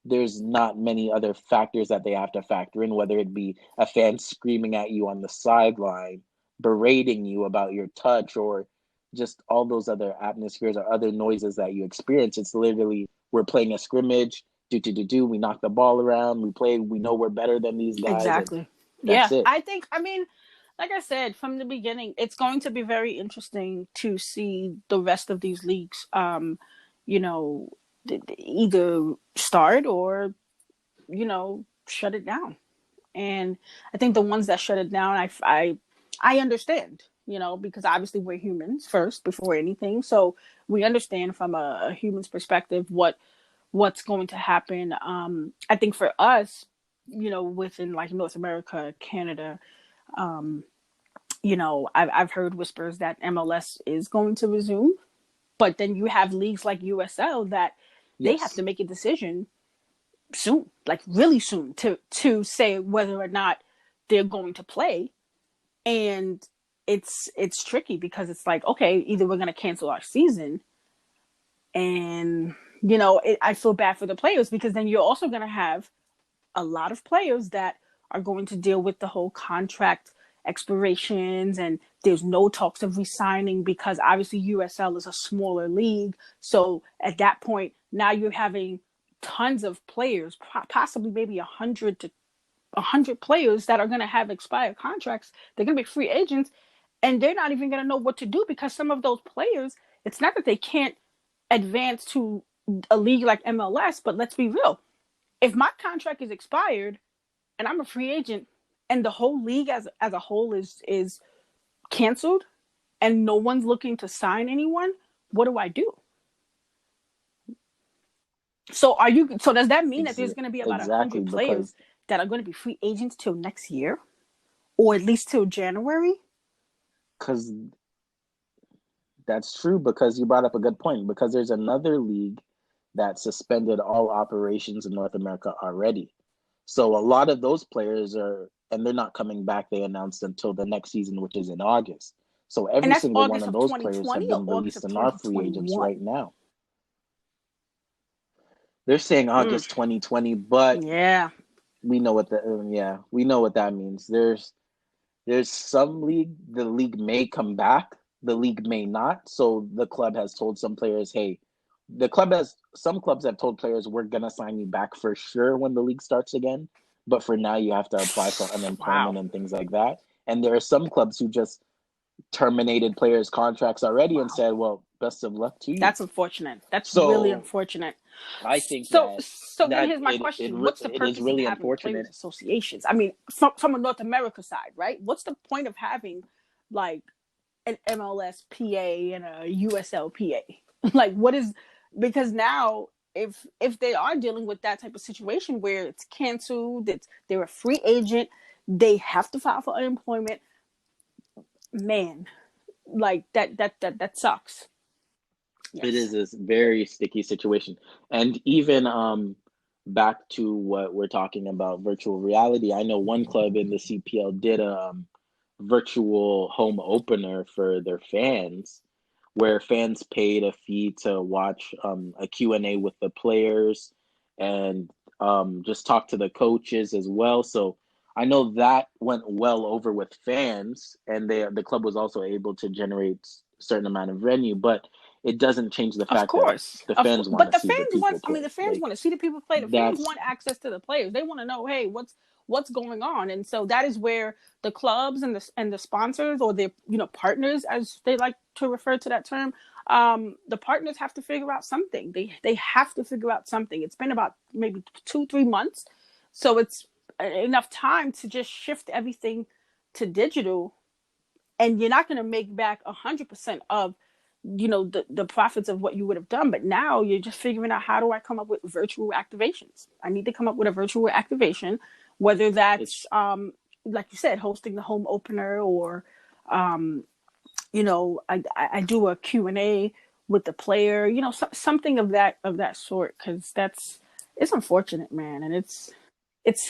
[SPEAKER 1] there's not many other factors that they have to factor in, whether it be a fan screaming at you on the sideline, berating you about your touch, or just all those other atmospheres or other noises that you experience. It's literally we're playing a scrimmage, do, we knock the ball around, we play, we know we're better than these guys, and
[SPEAKER 2] Exactly.
[SPEAKER 1] that's
[SPEAKER 2] Yeah.
[SPEAKER 1] it.
[SPEAKER 2] I mean, like I said from the beginning, it's going to be very interesting to see the rest of these leagues. You know, either start or shut it down. And I think the ones that shut it down, I understand. because obviously we're humans first before anything. So we understand from a human's perspective what's going to happen. I think for us, within like North America, Canada, I've heard whispers that MLS is going to resume, but then you have leagues like USL that they have
[SPEAKER 1] Yes.
[SPEAKER 2] to make a decision soon, like really soon, to say whether or not they're going to play. And it's tricky because it's like, okay, either we're going to cancel our season, and I feel bad for the players, because then you're also going to have a lot of players that are going to deal with the whole contract expirations, and there's no talks of resigning because obviously USL is a smaller league. So at that point, now you're having tons of players, possibly maybe 100 players that are going to have expired contracts. They're going to be free agents, and they're not even going to know what to do, because some of those players, it's not that they can't advance to a league like MLS, but let's be real. If my contract is expired and I'm a free agent, and the whole league as a whole is canceled, and no one's looking to sign anyone, what do I do? So does that mean that there's going to be about
[SPEAKER 1] Exactly,
[SPEAKER 2] 100 players
[SPEAKER 1] because
[SPEAKER 2] that are going to be free agents till next year, or at least till January?
[SPEAKER 1] because that's true, because you brought up a good point, because there's another league that suspended all operations in North America already. So a lot of those players and they're not coming back, they announced, until the next season, which is in August. So
[SPEAKER 2] And
[SPEAKER 1] every
[SPEAKER 2] that's
[SPEAKER 1] single one
[SPEAKER 2] August
[SPEAKER 1] of
[SPEAKER 2] of
[SPEAKER 1] those players
[SPEAKER 2] 2020
[SPEAKER 1] have
[SPEAKER 2] or
[SPEAKER 1] been
[SPEAKER 2] August
[SPEAKER 1] released
[SPEAKER 2] of
[SPEAKER 1] and are free agents
[SPEAKER 2] 2021?
[SPEAKER 1] right now. They're saying
[SPEAKER 2] Mm,
[SPEAKER 1] August 2020, but
[SPEAKER 2] yeah,
[SPEAKER 1] we know what that means. There's some league, the league may come back, the league may not. So the club has told some players, hey, some clubs have told players, we're gonna sign you back for sure when the league starts again, but for now you have to apply for
[SPEAKER 2] wow.
[SPEAKER 1] unemployment and things like that. And there are some clubs who just terminated players' contracts already and
[SPEAKER 2] Wow.
[SPEAKER 1] said, well, best of luck to you.
[SPEAKER 2] That's unfortunate. That's really
[SPEAKER 1] So
[SPEAKER 2] unfortunate.
[SPEAKER 1] I think
[SPEAKER 2] So,
[SPEAKER 1] that
[SPEAKER 2] so then here's my question: what's the
[SPEAKER 1] it is
[SPEAKER 2] purpose of
[SPEAKER 1] really
[SPEAKER 2] having players'
[SPEAKER 1] unfortunate.
[SPEAKER 2] associations? I mean, from a North America side, right? What's the point of having like an MLSPA and a USLPA? Like, what is, because now if they are dealing with that type of situation where it's canceled, they're a free agent, they have to file for unemployment. Man, like that sucks.
[SPEAKER 1] It
[SPEAKER 2] Yes.
[SPEAKER 1] is this very sticky situation. And even back to what we're talking about, virtual reality. I know one club in the CPL did a virtual home opener for their fans, where fans paid a fee to watch a Q&A with the players, and just talk to the coaches as well. So I know that went well over with fans, and the club was also able to generate a certain amount of revenue, but it doesn't change the
[SPEAKER 2] Of
[SPEAKER 1] fact that
[SPEAKER 2] course,
[SPEAKER 1] the fans want
[SPEAKER 2] but
[SPEAKER 1] to
[SPEAKER 2] the
[SPEAKER 1] see the
[SPEAKER 2] fans want.
[SPEAKER 1] people
[SPEAKER 2] I mean,
[SPEAKER 1] play.
[SPEAKER 2] the fans
[SPEAKER 1] Like,
[SPEAKER 2] want to see the people play. The fans
[SPEAKER 1] that's
[SPEAKER 2] want access to the players. They want to know, hey, what's going on, and so that is where the clubs and the sponsors, or the partners, as they like to refer to that term, the partners have to figure out something. They have to figure out something. It's been about maybe 2-3 months, so it's enough time to just shift everything to digital, and you're not going to make back 100% of the profits of what you would have done, but now you're just figuring out, how do I come up with virtual activations? I need to come up with a virtual activation, whether
[SPEAKER 1] it's
[SPEAKER 2] that's like you said, hosting the home opener, or I do a Q&A with the player, something of that sort, because it's unfortunate, man, and it's a
[SPEAKER 1] it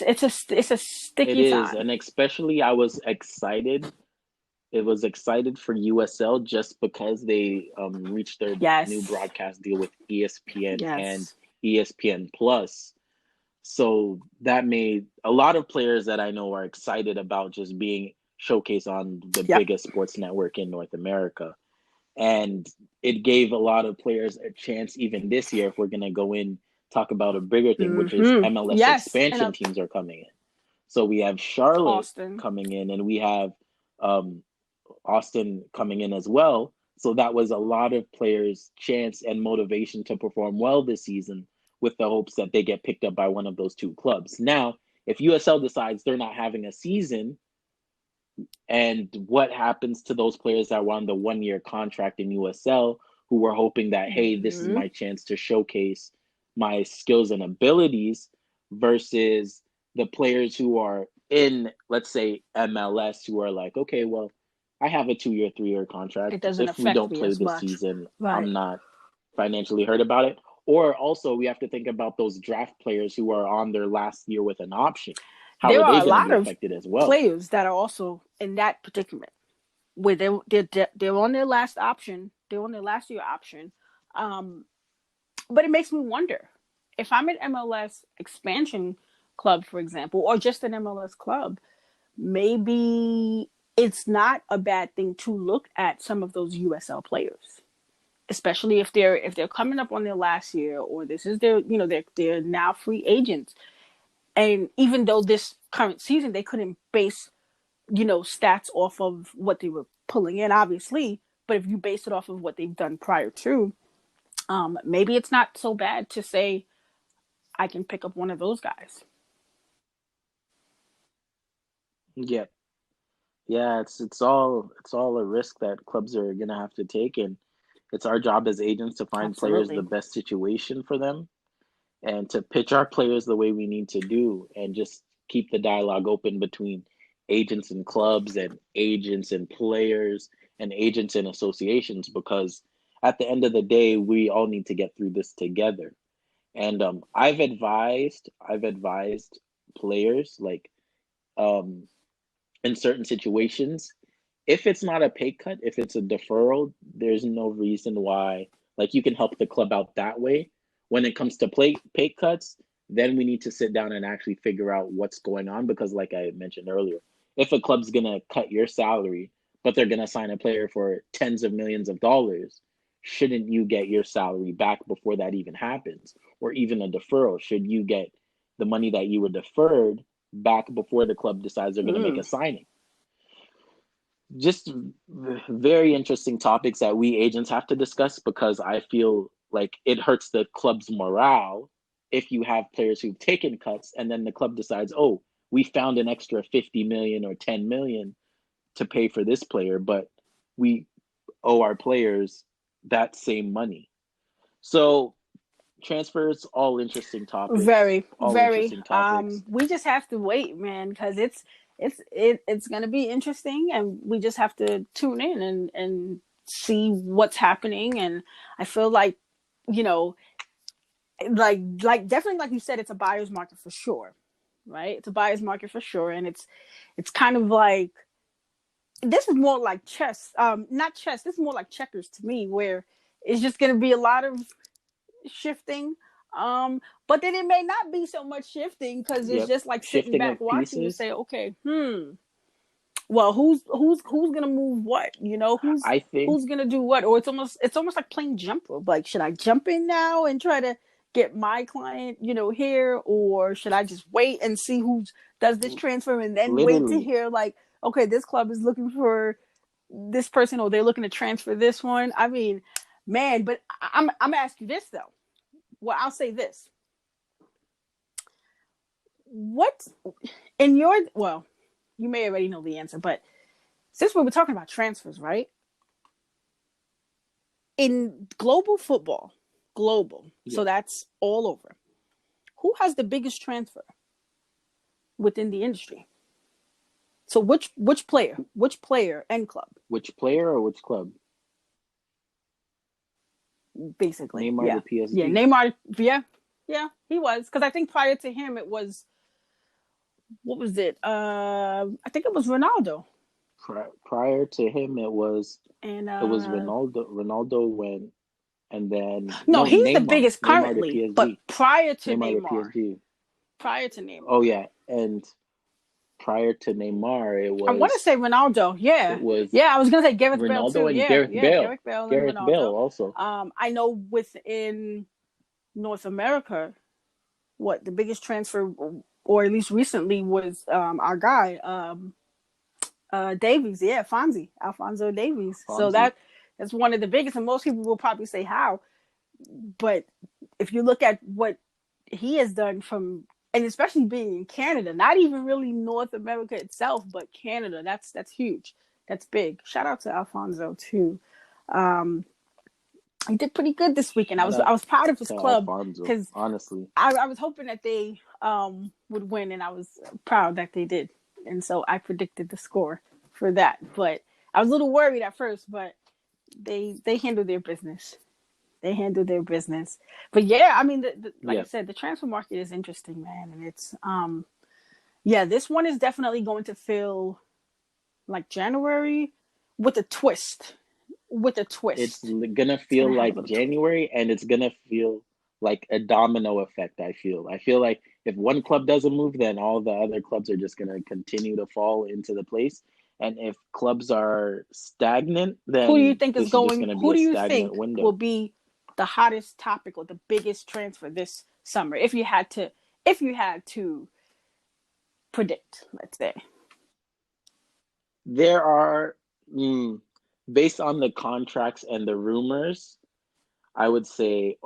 [SPEAKER 2] sticky
[SPEAKER 1] is,
[SPEAKER 2] time.
[SPEAKER 1] and especially I was excited. It was excited for USL just because they reached their new
[SPEAKER 2] Yes,
[SPEAKER 1] broadcast deal with ESPN and
[SPEAKER 2] yes.
[SPEAKER 1] ESPN Plus. So that made a lot of players that I know are excited about just being showcased on the
[SPEAKER 2] Yep.
[SPEAKER 1] biggest sports network in North America. And it gave a lot of players a chance even this year, if we're going to go in, talk about a bigger thing, which is MLS
[SPEAKER 2] Yes, and
[SPEAKER 1] expansion teams are coming in. So we have Charlotte
[SPEAKER 2] Austin.
[SPEAKER 1] coming in, and we have um, Austin coming in as well. So that was a lot of players' chance and motivation to perform well this season, with the hopes that they get picked up by one of those two clubs. Now, if USL decides they're not having a season, And what happens to those players that were on the 1 year contract in USL who were hoping that, hey, this is
[SPEAKER 2] Mm-hmm.
[SPEAKER 1] my chance to showcase my skills and abilities versus the players who are in, let's say, MLS who are like, okay, well, I have a 2 year, 3 year
[SPEAKER 2] It
[SPEAKER 1] contract.
[SPEAKER 2] doesn't
[SPEAKER 1] If we
[SPEAKER 2] affect
[SPEAKER 1] don't
[SPEAKER 2] me
[SPEAKER 1] play
[SPEAKER 2] as
[SPEAKER 1] this
[SPEAKER 2] much.
[SPEAKER 1] season,
[SPEAKER 2] Right.
[SPEAKER 1] I'm not financially hurt about it. Or also, we have to think about those draft players who are on their last year with an option. How
[SPEAKER 2] There
[SPEAKER 1] are
[SPEAKER 2] are
[SPEAKER 1] they
[SPEAKER 2] a
[SPEAKER 1] going to
[SPEAKER 2] lot
[SPEAKER 1] be
[SPEAKER 2] of
[SPEAKER 1] affected as well?
[SPEAKER 2] players that are also in that predicament where they're on their last option. They're on their last year option. Um, but it makes me wonder if I'm an MLS expansion club, for example, or just an MLS club, maybe it's not a bad thing to look at some of those USL players, especially if they're coming up on their last year or this is their they're now free agents. And even though this current season they couldn't base stats off of what they were pulling in, obviously, but if you base it off of what they've done prior to, maybe it's not so bad to say I can pick up one of those guys.
[SPEAKER 1] Yeah. Yeah, it's all a risk that clubs are gonna have to take, and it's our job as agents to find players the
[SPEAKER 2] Absolutely.
[SPEAKER 1] best situation for them and to pitch our players the way we need to do, and just keep the dialogue open between agents and clubs and agents and players and agents and associations because at the end of the day, we all need to get through this together. And I've advised players like um in certain situations, if it's not a pay cut, if it's a deferral, there's no reason why. Like you can help the club out that way. When it comes to pay cuts, then we need to sit down and actually figure out what's going on because, like I mentioned earlier, if a club's gonna cut your salary, but they're gonna sign a player for tens of millions of dollars, shouldn't you get your salary back before that even happens? Or even a deferral, should you get the money that you were deferred back before the club decides they're going to make
[SPEAKER 2] Mm.
[SPEAKER 1] a signing? Just very interesting topics that we agents have to discuss because I feel like it hurts the club's morale if you have players who've taken cuts and then the club decides, oh, we found an extra 50 million or 10 million to pay for this player, but we owe our players that same money. So transfers, all interesting topics,
[SPEAKER 2] Very,
[SPEAKER 1] all
[SPEAKER 2] very.
[SPEAKER 1] interesting topics.
[SPEAKER 2] We just have to wait, man, because it's gonna be interesting, and we just have to tune in and see what's happening. And I feel like, you know, like definitely, like you said, it's a buyer's market for sure, right? It's a buyer's market for sure, and it's kind of like this is more like chess, not chess. This is more like checkers to me, where it's just gonna be a lot of shifting. But then it may not be so much shifting because it's
[SPEAKER 1] Yep.
[SPEAKER 2] just like sitting
[SPEAKER 1] Shifting
[SPEAKER 2] back
[SPEAKER 1] of
[SPEAKER 2] watching to
[SPEAKER 1] pieces.
[SPEAKER 2] say, okay, well, who's gonna move what? Who's
[SPEAKER 1] I think
[SPEAKER 2] who's gonna do what? Or it's almost like playing jump rope. Like, should I jump in now and try to get my client, here, or should I just wait and see who does this transfer and then wait to
[SPEAKER 1] literally,
[SPEAKER 2] hear like, okay, this club is looking for this person or they're looking to transfer this one. I mean, man, but I'm gonna ask you this though. Well, I'll say this. What in your well, you may already know the answer, but since we were talking about transfers, right? In global football, global,
[SPEAKER 1] yeah.
[SPEAKER 2] so that's all over. Who has the biggest transfer within the industry? So which player and club,
[SPEAKER 1] Which player or which club?
[SPEAKER 2] basically?
[SPEAKER 1] Neymar
[SPEAKER 2] Yeah,
[SPEAKER 1] to
[SPEAKER 2] yeah.
[SPEAKER 1] PSG.
[SPEAKER 2] Neymar, yeah, yeah, he was because I think prior to him it was what was it? I think it was Ronaldo
[SPEAKER 1] Prior to him,
[SPEAKER 2] and
[SPEAKER 1] it was Ronaldo. Ronaldo went, and then
[SPEAKER 2] no,
[SPEAKER 1] no,
[SPEAKER 2] he's the
[SPEAKER 1] Neymar.
[SPEAKER 2] biggest
[SPEAKER 1] Neymar to
[SPEAKER 2] currently, but
[SPEAKER 1] PSG.
[SPEAKER 2] prior to
[SPEAKER 1] Neymar to
[SPEAKER 2] Neymar,
[SPEAKER 1] PSG.
[SPEAKER 2] prior to
[SPEAKER 1] Oh
[SPEAKER 2] Neymar.
[SPEAKER 1] yeah, and prior to Neymar, it
[SPEAKER 2] I want to
[SPEAKER 1] was
[SPEAKER 2] say Ronaldo.
[SPEAKER 1] it
[SPEAKER 2] Yeah,
[SPEAKER 1] was
[SPEAKER 2] yeah. I was gonna say Gareth Bale too.
[SPEAKER 1] Ronaldo and
[SPEAKER 2] Yeah,
[SPEAKER 1] Gareth
[SPEAKER 2] yeah.
[SPEAKER 1] Bale.
[SPEAKER 2] Gareth Bale and
[SPEAKER 1] Gareth Bale
[SPEAKER 2] Ronaldo.
[SPEAKER 1] also.
[SPEAKER 2] I know within North America, what the biggest transfer, or at least recently, was our guy Davies. Yeah, Alfonso Davies. So
[SPEAKER 1] Fonzie.
[SPEAKER 2] that's one of the biggest, and most people will probably say how. But if you look at what he has done from and especially being in Canada, not even really North America itself, but Canada. That's huge. That's big. Shout out to Alfonso too. Um, he did pretty good this weekend.
[SPEAKER 1] Shout
[SPEAKER 2] I
[SPEAKER 1] out
[SPEAKER 2] was proud of his
[SPEAKER 1] to
[SPEAKER 2] club
[SPEAKER 1] Alfonso,
[SPEAKER 2] because
[SPEAKER 1] honestly.
[SPEAKER 2] I was hoping that they would win, and I was proud that they did. And so I predicted the score for that. But I was a little worried at first, but they handled their business. They handled their business. But yeah, I mean, like I
[SPEAKER 1] Yeah,
[SPEAKER 2] said, the transfer market is interesting, man, and it's yeah, this one is definitely going to feel like January with a twist. With a
[SPEAKER 1] it's
[SPEAKER 2] twist,
[SPEAKER 1] gonna
[SPEAKER 2] it's
[SPEAKER 1] feel
[SPEAKER 2] gonna have a
[SPEAKER 1] like
[SPEAKER 2] little twist.
[SPEAKER 1] January, and it's gonna feel like a domino effect. I feel like if one club doesn't move, then all the other clubs are just gonna continue to fall into the place. And if clubs are stagnant,
[SPEAKER 2] Who do you
[SPEAKER 1] then
[SPEAKER 2] think is
[SPEAKER 1] this is just
[SPEAKER 2] going?
[SPEAKER 1] gonna be
[SPEAKER 2] Who
[SPEAKER 1] a
[SPEAKER 2] do you
[SPEAKER 1] stagnant
[SPEAKER 2] think will
[SPEAKER 1] window.
[SPEAKER 2] be the hottest topic or the biggest transfer this summer? If you had to predict, let's say.
[SPEAKER 1] There are, mm, based on the contracts and the rumors, I would say,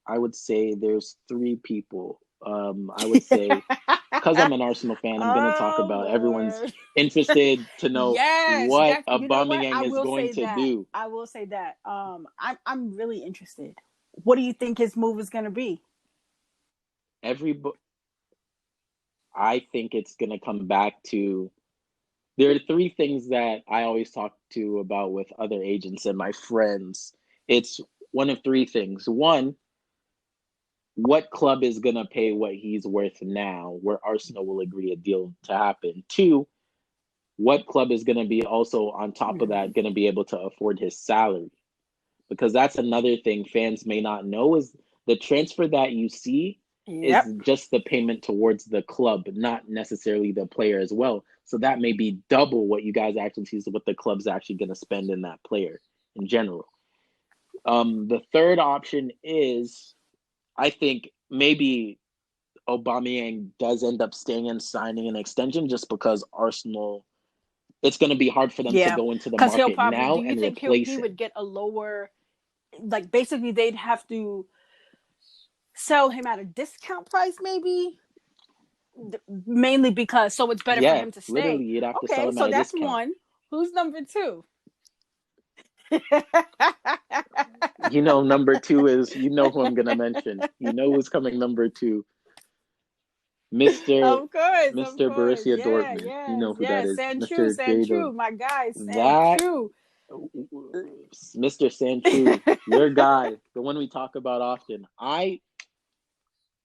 [SPEAKER 1] I would say there's three people. I would say, because I'm an Arsenal fan, I'm going to talk
[SPEAKER 2] Oh
[SPEAKER 1] about everyone's
[SPEAKER 2] Lord.
[SPEAKER 1] interested to know
[SPEAKER 2] Yes,
[SPEAKER 1] what
[SPEAKER 2] that's you know what? I
[SPEAKER 1] Aubameyang is
[SPEAKER 2] will
[SPEAKER 1] going
[SPEAKER 2] say
[SPEAKER 1] to
[SPEAKER 2] that.
[SPEAKER 1] do.
[SPEAKER 2] I will say that. I'm really interested. What do you think his move is gonna be?
[SPEAKER 1] Every, I think it's going to come back to, there are three things that I always talk to about with other agents and my friends. It's one of three things. One, what club is going to pay what he's worth now, where Arsenal will agree a deal to happen. Two, what club is going to be also on top of
[SPEAKER 2] Mm-hmm.
[SPEAKER 1] that going to be able to afford his salary? Because that's another thing fans may not know is the transfer that you see is
[SPEAKER 2] Yep.
[SPEAKER 1] just the payment towards the club, not necessarily the player as well. So that may be double what you guys actually see, so what the club's actually going to spend in that player in general. The third option is I think maybe Aubameyang does end up staying and signing an extension just because Arsenal, it's going to be hard for them to
[SPEAKER 2] Yeah,
[SPEAKER 1] go into the
[SPEAKER 2] because he'll
[SPEAKER 1] market
[SPEAKER 2] probably. Do
[SPEAKER 1] now
[SPEAKER 2] you
[SPEAKER 1] and
[SPEAKER 2] think
[SPEAKER 1] replace
[SPEAKER 2] he
[SPEAKER 1] him.
[SPEAKER 2] would get a lower? Like basically, they'd have to sell him at a discount price, maybe. Mainly because so it's better for
[SPEAKER 1] Yeah,
[SPEAKER 2] him to stay.
[SPEAKER 1] literally, you'd have to sell
[SPEAKER 2] Okay,
[SPEAKER 1] him
[SPEAKER 2] so
[SPEAKER 1] at a
[SPEAKER 2] that's
[SPEAKER 1] discount.
[SPEAKER 2] one. Who's number two?
[SPEAKER 1] You know, number two is, you know who I'm going to mention. You know who's coming number two. Mr.
[SPEAKER 2] Of
[SPEAKER 1] Mr.
[SPEAKER 2] course.
[SPEAKER 1] Borussia
[SPEAKER 2] Yeah,
[SPEAKER 1] Dortmund. You
[SPEAKER 2] yes,
[SPEAKER 1] know who that
[SPEAKER 2] yes.
[SPEAKER 1] is.
[SPEAKER 2] Sanchu,
[SPEAKER 1] Mr. Jadon.
[SPEAKER 2] Sanchu, my guy,
[SPEAKER 1] That,
[SPEAKER 2] Sanchu.
[SPEAKER 1] Mr. Sanchu, your guy, the one we talk about often.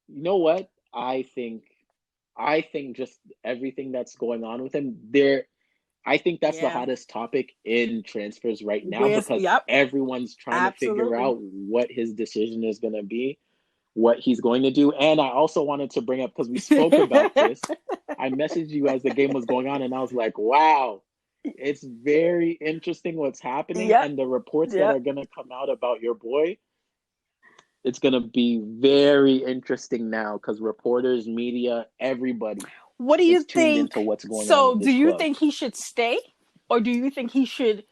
[SPEAKER 1] You know what? I think just everything that's going on with him, I think that's the
[SPEAKER 2] Yeah.
[SPEAKER 1] hottest topic in transfers right now
[SPEAKER 2] With
[SPEAKER 1] because
[SPEAKER 2] yep,
[SPEAKER 1] everyone's trying to figure
[SPEAKER 2] absolutely.
[SPEAKER 1] out what his decision is going to be, what he's going to do. And I also wanted to bring up, because we spoke about this, I messaged you as the game was going on, and I was like, wow, it's very interesting what's happening.
[SPEAKER 2] Yep.
[SPEAKER 1] And the reports that are
[SPEAKER 2] Yep.
[SPEAKER 1] going to come out about your boy, it's going to be very interesting now because reporters, media, everybody
[SPEAKER 2] What do you
[SPEAKER 1] is tuned
[SPEAKER 2] think?
[SPEAKER 1] into what's going on
[SPEAKER 2] So,
[SPEAKER 1] with
[SPEAKER 2] do
[SPEAKER 1] this
[SPEAKER 2] you
[SPEAKER 1] club.
[SPEAKER 2] think he should stay, or do you think he should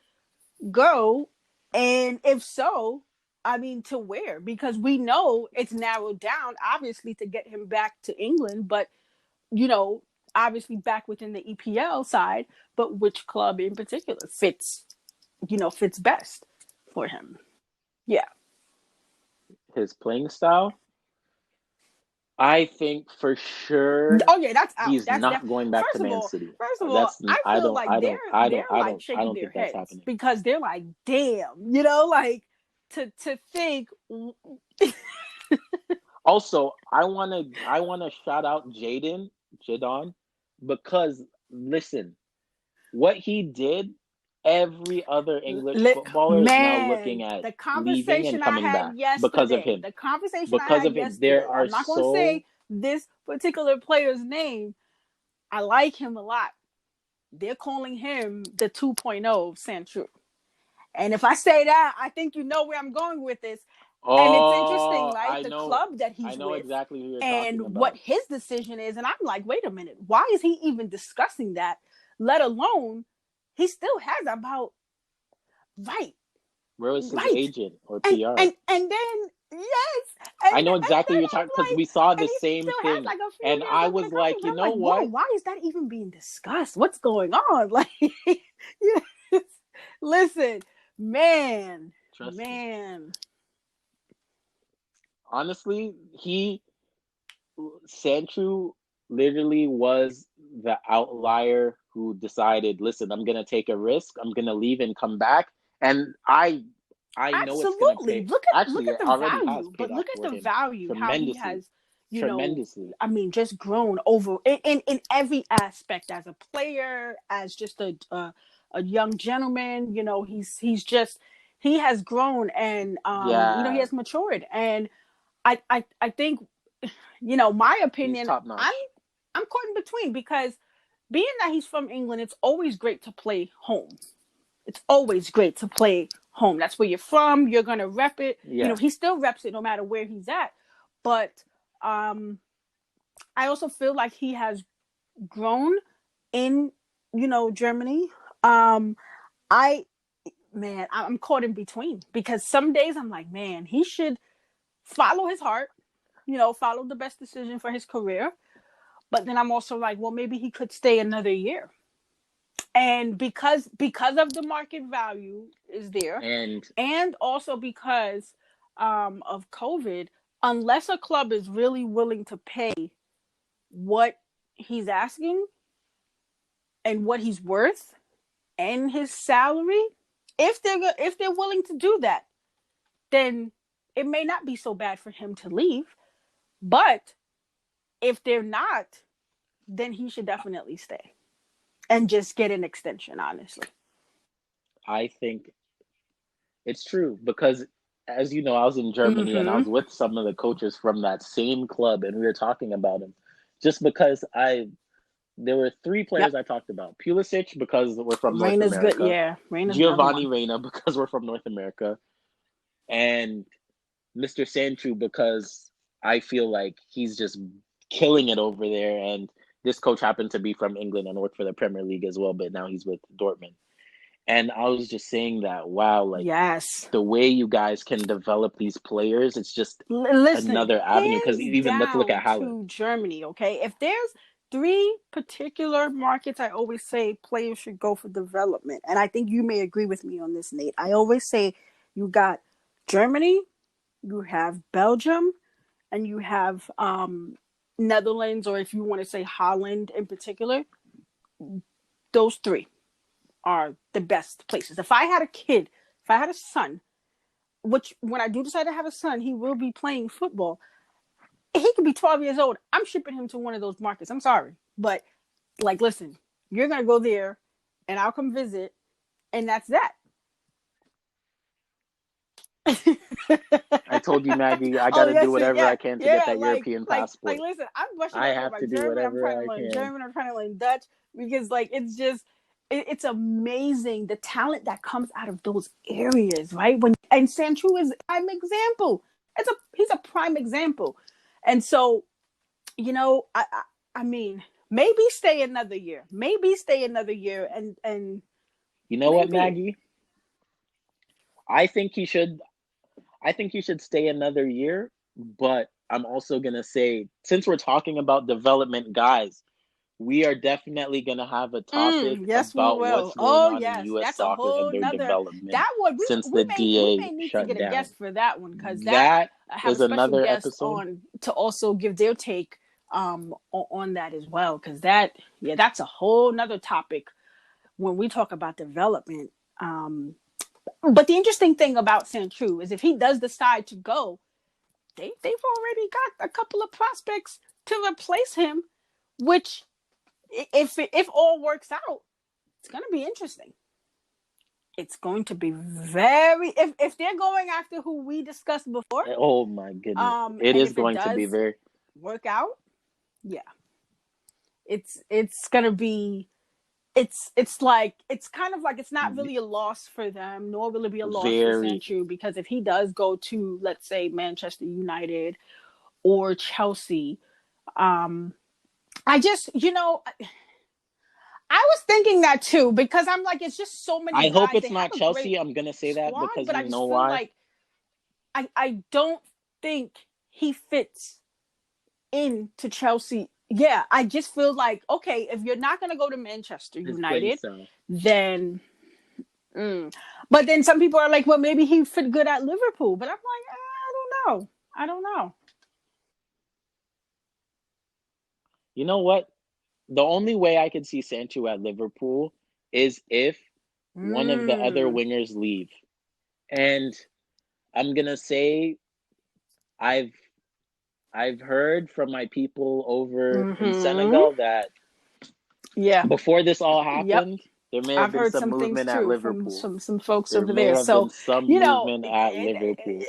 [SPEAKER 2] go? And if so, I mean, to where? Because we know it's narrowed down, obviously, to get him back to England, but you know, obviously back within the EPL side. But which club in particular fits, fits best for him? Yeah.
[SPEAKER 1] His playing style, I think for sure
[SPEAKER 2] Oh yeah, that's out.
[SPEAKER 1] he's
[SPEAKER 2] That's
[SPEAKER 1] not
[SPEAKER 2] definitely.
[SPEAKER 1] going back to Man City.
[SPEAKER 2] First of all,
[SPEAKER 1] That's
[SPEAKER 2] I
[SPEAKER 1] I
[SPEAKER 2] feel
[SPEAKER 1] don't
[SPEAKER 2] like
[SPEAKER 1] I
[SPEAKER 2] they're
[SPEAKER 1] don't I don't
[SPEAKER 2] they're
[SPEAKER 1] I
[SPEAKER 2] like
[SPEAKER 1] don't I
[SPEAKER 2] shaking
[SPEAKER 1] don't
[SPEAKER 2] their
[SPEAKER 1] think that's
[SPEAKER 2] heads
[SPEAKER 1] happening.
[SPEAKER 2] because they're like, damn, like to think.
[SPEAKER 1] Also, I wanna shout out Jadon, because listen, what he did, every other English footballer is now looking
[SPEAKER 2] Man,
[SPEAKER 1] at
[SPEAKER 2] the
[SPEAKER 1] leaving
[SPEAKER 2] conversation
[SPEAKER 1] and
[SPEAKER 2] I
[SPEAKER 1] coming
[SPEAKER 2] had
[SPEAKER 1] back because of
[SPEAKER 2] yesterday,
[SPEAKER 1] him.
[SPEAKER 2] the conversation I
[SPEAKER 1] Because
[SPEAKER 2] had
[SPEAKER 1] of him, there
[SPEAKER 2] yesterday.
[SPEAKER 1] are
[SPEAKER 2] I'm not going to
[SPEAKER 1] so
[SPEAKER 2] say this particular player's name. I like him a lot. They're calling him the 2.0 Sancho. And if I say that, I think you know where I'm going with this. And it's interesting,
[SPEAKER 1] oh
[SPEAKER 2] right? The club that
[SPEAKER 1] I
[SPEAKER 2] he's
[SPEAKER 1] know
[SPEAKER 2] with
[SPEAKER 1] exactly who you're talking
[SPEAKER 2] and what
[SPEAKER 1] about.
[SPEAKER 2] his decision is. And I'm like, wait a minute, why is he even discussing that? Let alone he still has about right,
[SPEAKER 1] Where was his
[SPEAKER 2] right.
[SPEAKER 1] agent or
[SPEAKER 2] And
[SPEAKER 1] PR?
[SPEAKER 2] and and then Yes,
[SPEAKER 1] I know
[SPEAKER 2] and
[SPEAKER 1] exactly
[SPEAKER 2] then
[SPEAKER 1] what you're
[SPEAKER 2] I'm
[SPEAKER 1] talking, because
[SPEAKER 2] like,
[SPEAKER 1] we saw the
[SPEAKER 2] and he
[SPEAKER 1] same
[SPEAKER 2] still has
[SPEAKER 1] thing,
[SPEAKER 2] like a few
[SPEAKER 1] and
[SPEAKER 2] years
[SPEAKER 1] I
[SPEAKER 2] left in
[SPEAKER 1] was
[SPEAKER 2] the college.
[SPEAKER 1] like, you
[SPEAKER 2] I'm
[SPEAKER 1] know
[SPEAKER 2] like, whoa,
[SPEAKER 1] what?
[SPEAKER 2] why is that even being discussed? What's going on? Like, yes. Listen, man,
[SPEAKER 1] Trust me.
[SPEAKER 2] man.
[SPEAKER 1] Honestly, Sanchu literally was the outlier who decided, listen, I'm gonna take a risk. I'm gonna leave and come back, and I know it's gonna
[SPEAKER 2] Absolutely.
[SPEAKER 1] pay.
[SPEAKER 2] Look
[SPEAKER 1] Actually,
[SPEAKER 2] at
[SPEAKER 1] it
[SPEAKER 2] the
[SPEAKER 1] already has
[SPEAKER 2] value,
[SPEAKER 1] paid
[SPEAKER 2] but
[SPEAKER 1] off
[SPEAKER 2] look at
[SPEAKER 1] for
[SPEAKER 2] the
[SPEAKER 1] him
[SPEAKER 2] value, how he
[SPEAKER 1] tremendously,
[SPEAKER 2] has,
[SPEAKER 1] tremendously.
[SPEAKER 2] I mean, just grown over in every aspect as a player, as just a young gentleman. He has grown, and he
[SPEAKER 1] Yeah,
[SPEAKER 2] has matured. And I think, my
[SPEAKER 1] he's
[SPEAKER 2] opinion,
[SPEAKER 1] top
[SPEAKER 2] I'm
[SPEAKER 1] notch.
[SPEAKER 2] I'm caught in between, because being that he's from England, it's always great to play home. It's always great to play home. That's where you're from. You're gonna rep it.
[SPEAKER 1] Yeah,
[SPEAKER 2] He still reps it no matter where he's at. But um, I also feel like he has grown in Germany. I Man, I'm caught in between, because some days I'm like, man, he should follow his heart. Follow the best decision for his career. But then I'm also like, well, maybe he could stay another year. And because of the market value is there,
[SPEAKER 1] and
[SPEAKER 2] and also because of COVID, unless a club is really willing to pay what he's asking and what he's worth and his salary, if they're willing to do that, then it may not be so bad for him to leave. But if they're not, then he should definitely stay and just get an extension, honestly.
[SPEAKER 1] I think it's true because, as you know, I was in Germany and I
[SPEAKER 2] Mm-hmm.
[SPEAKER 1] was with some of the coaches from that same club, and we were talking about him. Just because there were three
[SPEAKER 2] Yep.
[SPEAKER 1] players I talked about: Pulisic because we're from North
[SPEAKER 2] Raina's good.
[SPEAKER 1] America,
[SPEAKER 2] Yeah, Raina's another
[SPEAKER 1] Giovanni
[SPEAKER 2] one.
[SPEAKER 1] Reina because we're from North America, and Mr. Sanchu because I feel like he's just killing it over there. And this coach happened to be from England and worked for the Premier League as well, but now he's with Dortmund. And I was just saying that, wow, like
[SPEAKER 2] Yes.
[SPEAKER 1] the way you guys can develop these players, it's just
[SPEAKER 2] Listen,
[SPEAKER 1] another avenue. Because
[SPEAKER 2] hands
[SPEAKER 1] even let's look
[SPEAKER 2] down
[SPEAKER 1] at Haaland.
[SPEAKER 2] to Germany, okay? If there's three particular markets, I always say players should go for development. And I think you may agree with me on this, Nate. I always say you got Germany, you have Belgium, and you have Netherlands, or if you want to say Holland in particular. Those three are the best places. If I had a kid, if I had a son, which when I do decide to have a son, he will be playing football. He could be 12 years old. I'm shipping him to one of those markets. I'm sorry. But, like, listen, you're going to go there and I'll come visit, and that's that.
[SPEAKER 1] I told you, Maggie, I got
[SPEAKER 2] Oh,
[SPEAKER 1] to do
[SPEAKER 2] yes,
[SPEAKER 1] whatever
[SPEAKER 2] yeah,
[SPEAKER 1] I can to get
[SPEAKER 2] yeah.
[SPEAKER 1] that European
[SPEAKER 2] Like,
[SPEAKER 1] passport.
[SPEAKER 2] listen, I'm brushing
[SPEAKER 1] I
[SPEAKER 2] up on
[SPEAKER 1] have
[SPEAKER 2] my
[SPEAKER 1] to do
[SPEAKER 2] German. I'm
[SPEAKER 1] whatever
[SPEAKER 2] trying to
[SPEAKER 1] I
[SPEAKER 2] learn
[SPEAKER 1] can.
[SPEAKER 2] German. I'm trying to learn Dutch, because, like, it's just, it's amazing the talent that comes out of those areas, right? And Sanchu is a prime example. He's a prime example, and so I mean, maybe stay another year. Maybe stay another year, and
[SPEAKER 1] You know what,
[SPEAKER 2] maybe.
[SPEAKER 1] Maggie? I think he should. I think he should stay another year. But I'm also gonna say, since we're talking about development guys, we are definitely going to have a topic
[SPEAKER 2] Yes, we
[SPEAKER 1] about
[SPEAKER 2] will.
[SPEAKER 1] what's going
[SPEAKER 2] Oh
[SPEAKER 1] on in
[SPEAKER 2] yes,
[SPEAKER 1] U.S.
[SPEAKER 2] that's a
[SPEAKER 1] soccer and
[SPEAKER 2] whole
[SPEAKER 1] their
[SPEAKER 2] nother.
[SPEAKER 1] development
[SPEAKER 2] That one
[SPEAKER 1] since
[SPEAKER 2] we
[SPEAKER 1] the
[SPEAKER 2] may
[SPEAKER 1] DA
[SPEAKER 2] need to get
[SPEAKER 1] shut
[SPEAKER 2] a
[SPEAKER 1] down.
[SPEAKER 2] guest for that one, because that
[SPEAKER 1] That
[SPEAKER 2] have a
[SPEAKER 1] is
[SPEAKER 2] special
[SPEAKER 1] another
[SPEAKER 2] guest
[SPEAKER 1] episode.
[SPEAKER 2] on to also give their take on that as well, because that's a whole nother topic when we talk about development. But the interesting thing about Sanchu is, if he does decide to go, they've already got a couple of prospects to replace him, which, if all works out, it's going to be interesting. It's going to be very, if they're going after who we discussed before,
[SPEAKER 1] Oh my goodness. It
[SPEAKER 2] and
[SPEAKER 1] is
[SPEAKER 2] if it
[SPEAKER 1] going to be
[SPEAKER 2] does
[SPEAKER 1] very.
[SPEAKER 2] work out, yeah, it's going to be, it's kind of like, it's not really a loss for them, nor will it be a loss for
[SPEAKER 1] Very.
[SPEAKER 2] Sanchu, because if he does go to, let's say, Manchester United or Chelsea, um I just, I was thinking that too, because I'm like, it's just so many
[SPEAKER 1] I hope
[SPEAKER 2] guys.
[SPEAKER 1] it's
[SPEAKER 2] They have
[SPEAKER 1] not
[SPEAKER 2] a great
[SPEAKER 1] Chelsea. I'm going to say that
[SPEAKER 2] squad,
[SPEAKER 1] because
[SPEAKER 2] but I
[SPEAKER 1] you know
[SPEAKER 2] just feel
[SPEAKER 1] why?
[SPEAKER 2] like I don't. think he fits into Chelsea. Yeah, I just feel like, okay, if you're not going to go to Manchester
[SPEAKER 1] His playing
[SPEAKER 2] United,
[SPEAKER 1] style.
[SPEAKER 2] then. But then some people are like, well, maybe he fit good at Liverpool. But I'm like, I don't know. I don't know.
[SPEAKER 1] You know what? The only way I could see Sancho at Liverpool is if one of the other
[SPEAKER 2] Mm.
[SPEAKER 1] wingers leave. And I'm gonna say I've I've heard from my people over in
[SPEAKER 2] Mm-hmm.
[SPEAKER 1] Senegal that
[SPEAKER 2] Yeah.
[SPEAKER 1] before this all
[SPEAKER 2] Yep.
[SPEAKER 1] happened, there may have
[SPEAKER 2] I've
[SPEAKER 1] been
[SPEAKER 2] heard
[SPEAKER 1] some
[SPEAKER 2] some things
[SPEAKER 1] movement at
[SPEAKER 2] too from
[SPEAKER 1] Liverpool.
[SPEAKER 2] some folks
[SPEAKER 1] There
[SPEAKER 2] over
[SPEAKER 1] may
[SPEAKER 2] there.
[SPEAKER 1] have been
[SPEAKER 2] So,
[SPEAKER 1] some
[SPEAKER 2] you know,
[SPEAKER 1] movement at Liverpool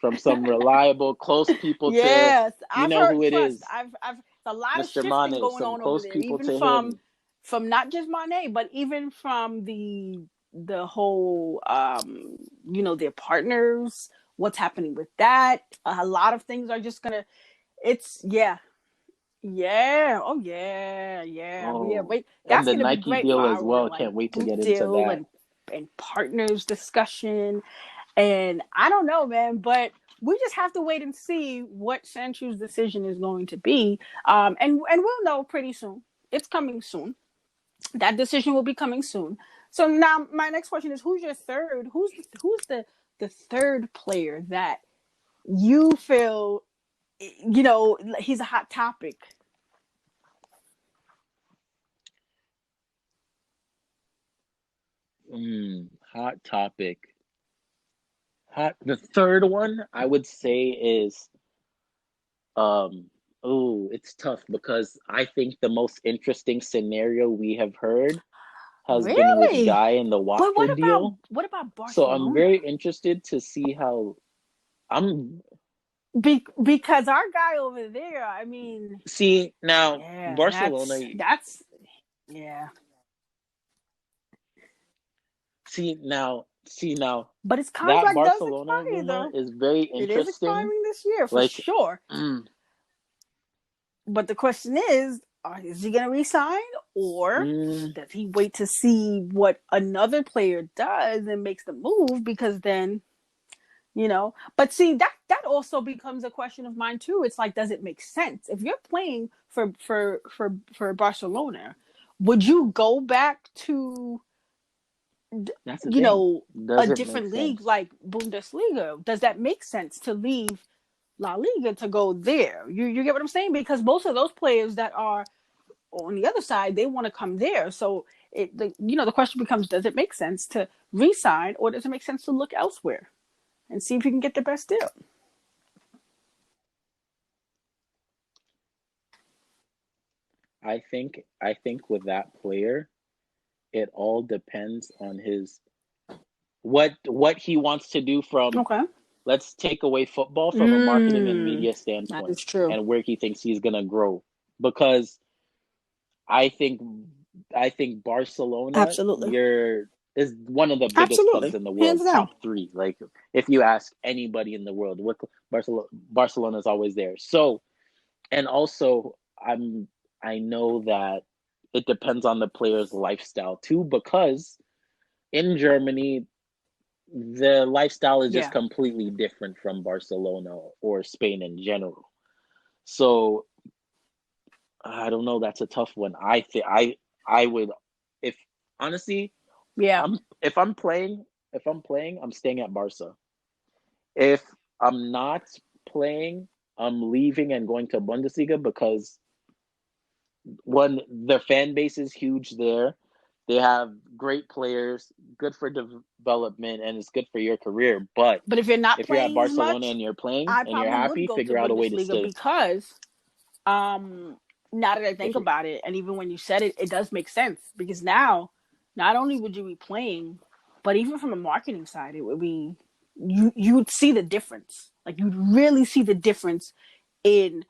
[SPEAKER 1] from some reliable, close people to,
[SPEAKER 2] yes,
[SPEAKER 1] you
[SPEAKER 2] I've
[SPEAKER 1] know
[SPEAKER 2] heard.
[SPEAKER 1] who it
[SPEAKER 2] Trust,
[SPEAKER 1] is,
[SPEAKER 2] I've a lot of
[SPEAKER 1] Mr.
[SPEAKER 2] shifting
[SPEAKER 1] Mane,
[SPEAKER 2] going
[SPEAKER 1] some
[SPEAKER 2] on over
[SPEAKER 1] close
[SPEAKER 2] there,
[SPEAKER 1] people
[SPEAKER 2] even
[SPEAKER 1] to him.
[SPEAKER 2] from not just Mane, but even from the whole their partners. What's happening with that? A lot of things are just gonna. It's yeah. Yeah. Oh yeah. Yeah. Yeah.
[SPEAKER 1] Oh,
[SPEAKER 2] Wait.
[SPEAKER 1] and
[SPEAKER 2] That's
[SPEAKER 1] the
[SPEAKER 2] gonna be
[SPEAKER 1] Nike
[SPEAKER 2] great for
[SPEAKER 1] deal as
[SPEAKER 2] our
[SPEAKER 1] well.
[SPEAKER 2] like
[SPEAKER 1] Can't wait to
[SPEAKER 2] booth
[SPEAKER 1] get into
[SPEAKER 2] deal
[SPEAKER 1] that.
[SPEAKER 2] and partners discussion. And I don't know, man, but we just have to wait and see what Sancho's decision is going to be. And we'll know pretty soon. It's coming soon. That decision will be coming soon. So now my next question is, who's your third? Who's the third player that you feel, he's a hot topic?
[SPEAKER 1] Hot topic. Hot. The third one I would say is oh, it's tough because I think the most interesting scenario we have heard has been with
[SPEAKER 2] Really?
[SPEAKER 1] Guy and the
[SPEAKER 2] But
[SPEAKER 1] Watford deal.
[SPEAKER 2] what about
[SPEAKER 1] So I'm
[SPEAKER 2] Barcelona?
[SPEAKER 1] very interested to see how I'm
[SPEAKER 2] Because our guy over there, I mean,
[SPEAKER 1] see now
[SPEAKER 2] yeah,
[SPEAKER 1] Barcelona.
[SPEAKER 2] that's yeah.
[SPEAKER 1] See now
[SPEAKER 2] But his
[SPEAKER 1] that
[SPEAKER 2] contract does
[SPEAKER 1] Barcelona
[SPEAKER 2] expire
[SPEAKER 1] rumor
[SPEAKER 2] though.
[SPEAKER 1] is very
[SPEAKER 2] It is
[SPEAKER 1] interesting.
[SPEAKER 2] expiring this year for
[SPEAKER 1] Like,
[SPEAKER 2] sure.
[SPEAKER 1] mm,
[SPEAKER 2] But the question is he going to resign, or
[SPEAKER 1] mm,
[SPEAKER 2] does he wait to see what another player does and makes the move? Because then, But see, that also becomes a question of mine too. It's like, does it make sense if you're playing for Barcelona? Would you go back to
[SPEAKER 1] that's the thing.
[SPEAKER 2] a
[SPEAKER 1] Does it make
[SPEAKER 2] different league
[SPEAKER 1] sense?
[SPEAKER 2] like Bundesliga? Does that make sense to leave La Liga to go there? You get what I'm saying? Because most of those players that are on the other side, they want to come there. So the question becomes: does it make sense to re-sign, or does it make sense to look elsewhere and see if you can get the best deal?
[SPEAKER 1] I think with that player, it all depends on his what he wants to do from,
[SPEAKER 2] Okay.
[SPEAKER 1] let's take away football from a marketing and
[SPEAKER 2] Mm,
[SPEAKER 1] media
[SPEAKER 2] that
[SPEAKER 1] standpoint
[SPEAKER 2] is true.
[SPEAKER 1] and where he thinks he's gonna grow. Because I think I think Barcelona
[SPEAKER 2] Absolutely.
[SPEAKER 1] you're is one of the biggest clubs
[SPEAKER 2] Absolutely.
[SPEAKER 1] in the
[SPEAKER 2] Hands
[SPEAKER 1] world,
[SPEAKER 2] down.
[SPEAKER 1] top three. Like if you ask anybody in the world, what Barcelona is always there. So and also I know that it depends on the player's lifestyle too, because in Germany the lifestyle is just
[SPEAKER 2] Yeah.
[SPEAKER 1] completely different from Barcelona or Spain in general. So I don't know. That's a tough one. I would if honestly
[SPEAKER 2] Yeah.
[SPEAKER 1] I'm if I'm playing I'm staying at Barca. If I'm not playing, I'm leaving and going to Bundesliga because one their fan base is huge there. They have great players, good for development, and it's good for your career. But
[SPEAKER 2] But if you're not
[SPEAKER 1] if you're at
[SPEAKER 2] playing as
[SPEAKER 1] Barcelona
[SPEAKER 2] much,
[SPEAKER 1] and you're playing
[SPEAKER 2] I
[SPEAKER 1] and you're
[SPEAKER 2] probably would
[SPEAKER 1] happy,
[SPEAKER 2] go to
[SPEAKER 1] figure out a way to
[SPEAKER 2] Bundesliga
[SPEAKER 1] stay.
[SPEAKER 2] because um now that I
[SPEAKER 1] If
[SPEAKER 2] think about it, and even when you said it, it does make sense because now not only would you be playing, but even from a marketing side, it would be you would see the difference. Like you'd really see the difference in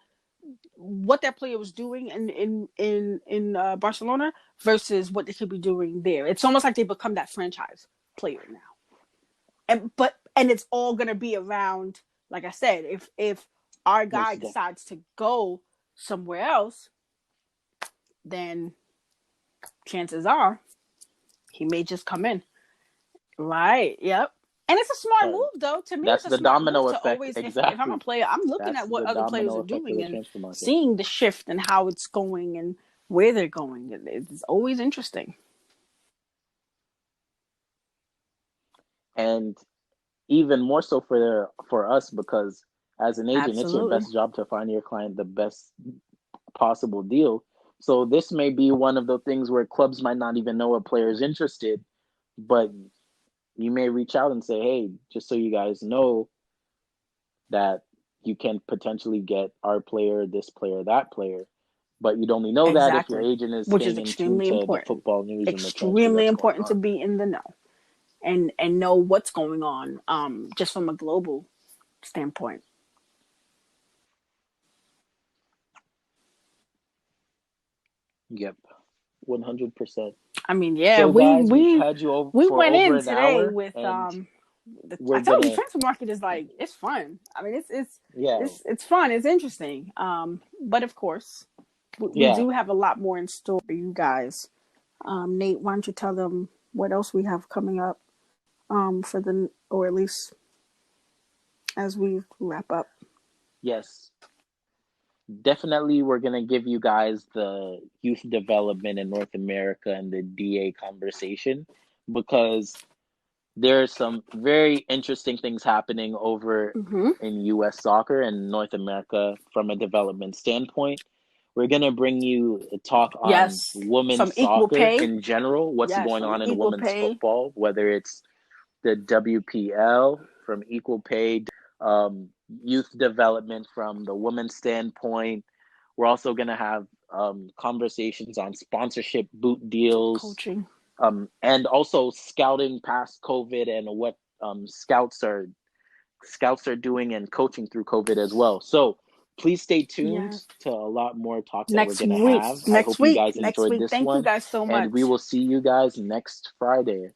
[SPEAKER 2] what that player was doing in Barcelona versus what they could be doing there. It's almost like they become that franchise player now, and it's all gonna be around. Like I said, if our guy
[SPEAKER 1] most def-
[SPEAKER 2] decides to go somewhere else, then chances are he may just come in. Right. Yep. And it's a smart
[SPEAKER 1] And
[SPEAKER 2] move, though. To me,
[SPEAKER 1] that's
[SPEAKER 2] it's a
[SPEAKER 1] the
[SPEAKER 2] smart move
[SPEAKER 1] domino
[SPEAKER 2] to
[SPEAKER 1] effect.
[SPEAKER 2] always, if I'm a
[SPEAKER 1] Exactly.
[SPEAKER 2] player, I'm looking
[SPEAKER 1] That's
[SPEAKER 2] at what
[SPEAKER 1] the
[SPEAKER 2] other players
[SPEAKER 1] domino
[SPEAKER 2] are
[SPEAKER 1] effect of
[SPEAKER 2] doing
[SPEAKER 1] the
[SPEAKER 2] and
[SPEAKER 1] transfer market.
[SPEAKER 2] seeing the shift and how it's going and where they're going. It's always interesting.
[SPEAKER 1] And even more so for us, because as an agent, it's your
[SPEAKER 2] Absolutely.
[SPEAKER 1] best job to find your client the best possible deal. So this may be one of the things where clubs might not even know a player is interested, but you may reach out and say, "Hey, just so you guys know that you can potentially get our player, this player, that player." But you'd only know that if your
[SPEAKER 2] Exactly.
[SPEAKER 1] agent is
[SPEAKER 2] Which is
[SPEAKER 1] staying in tune
[SPEAKER 2] extremely
[SPEAKER 1] to the
[SPEAKER 2] important.
[SPEAKER 1] football news and the transfer
[SPEAKER 2] Extremely
[SPEAKER 1] that's going
[SPEAKER 2] important to
[SPEAKER 1] on.
[SPEAKER 2] be in the know and know what's going on, just from a global standpoint.
[SPEAKER 1] Yep, 100%.
[SPEAKER 2] I mean, yeah,
[SPEAKER 1] So,
[SPEAKER 2] we
[SPEAKER 1] guys, we've
[SPEAKER 2] we
[SPEAKER 1] had you over
[SPEAKER 2] we
[SPEAKER 1] for
[SPEAKER 2] went
[SPEAKER 1] over
[SPEAKER 2] in
[SPEAKER 1] an
[SPEAKER 2] today
[SPEAKER 1] hour,
[SPEAKER 2] with
[SPEAKER 1] and
[SPEAKER 2] I
[SPEAKER 1] we're
[SPEAKER 2] told you
[SPEAKER 1] gonna,
[SPEAKER 2] transfer market is like it's fun. I mean,
[SPEAKER 1] yeah,
[SPEAKER 2] it's fun. It's interesting. But of course, we
[SPEAKER 1] yeah.
[SPEAKER 2] do have a lot more in store for you guys. Nate, why don't you tell them what else we have coming up? For the or at least as we wrap up.
[SPEAKER 1] Yes, definitely. We're gonna give you guys the youth development in North America and the DA conversation, because there's some very interesting things happening over
[SPEAKER 2] Mm-hmm.
[SPEAKER 1] in US soccer and North America from a development standpoint. We're going to bring you a talk on
[SPEAKER 2] Yes, from
[SPEAKER 1] women's
[SPEAKER 2] equal
[SPEAKER 1] soccer
[SPEAKER 2] pay.
[SPEAKER 1] in general, what's
[SPEAKER 2] Yes,
[SPEAKER 1] going
[SPEAKER 2] from
[SPEAKER 1] on in
[SPEAKER 2] equal
[SPEAKER 1] women's
[SPEAKER 2] pay.
[SPEAKER 1] football, whether it's the WPL from equal pay, youth development from the women's standpoint. We're also going to have conversations on sponsorship boot deals,
[SPEAKER 2] Coaching.
[SPEAKER 1] and also scouting past COVID and what scouts are doing and coaching through COVID as well. So please stay tuned
[SPEAKER 2] Yes.
[SPEAKER 1] to a lot more talks that we're
[SPEAKER 2] Next
[SPEAKER 1] gonna
[SPEAKER 2] week.
[SPEAKER 1] have. I
[SPEAKER 2] Next
[SPEAKER 1] hope you
[SPEAKER 2] week.
[SPEAKER 1] guys
[SPEAKER 2] Next
[SPEAKER 1] enjoyed
[SPEAKER 2] week.
[SPEAKER 1] this
[SPEAKER 2] Thank you
[SPEAKER 1] one,
[SPEAKER 2] guys so
[SPEAKER 1] and we
[SPEAKER 2] much.
[SPEAKER 1] will see you guys next Friday.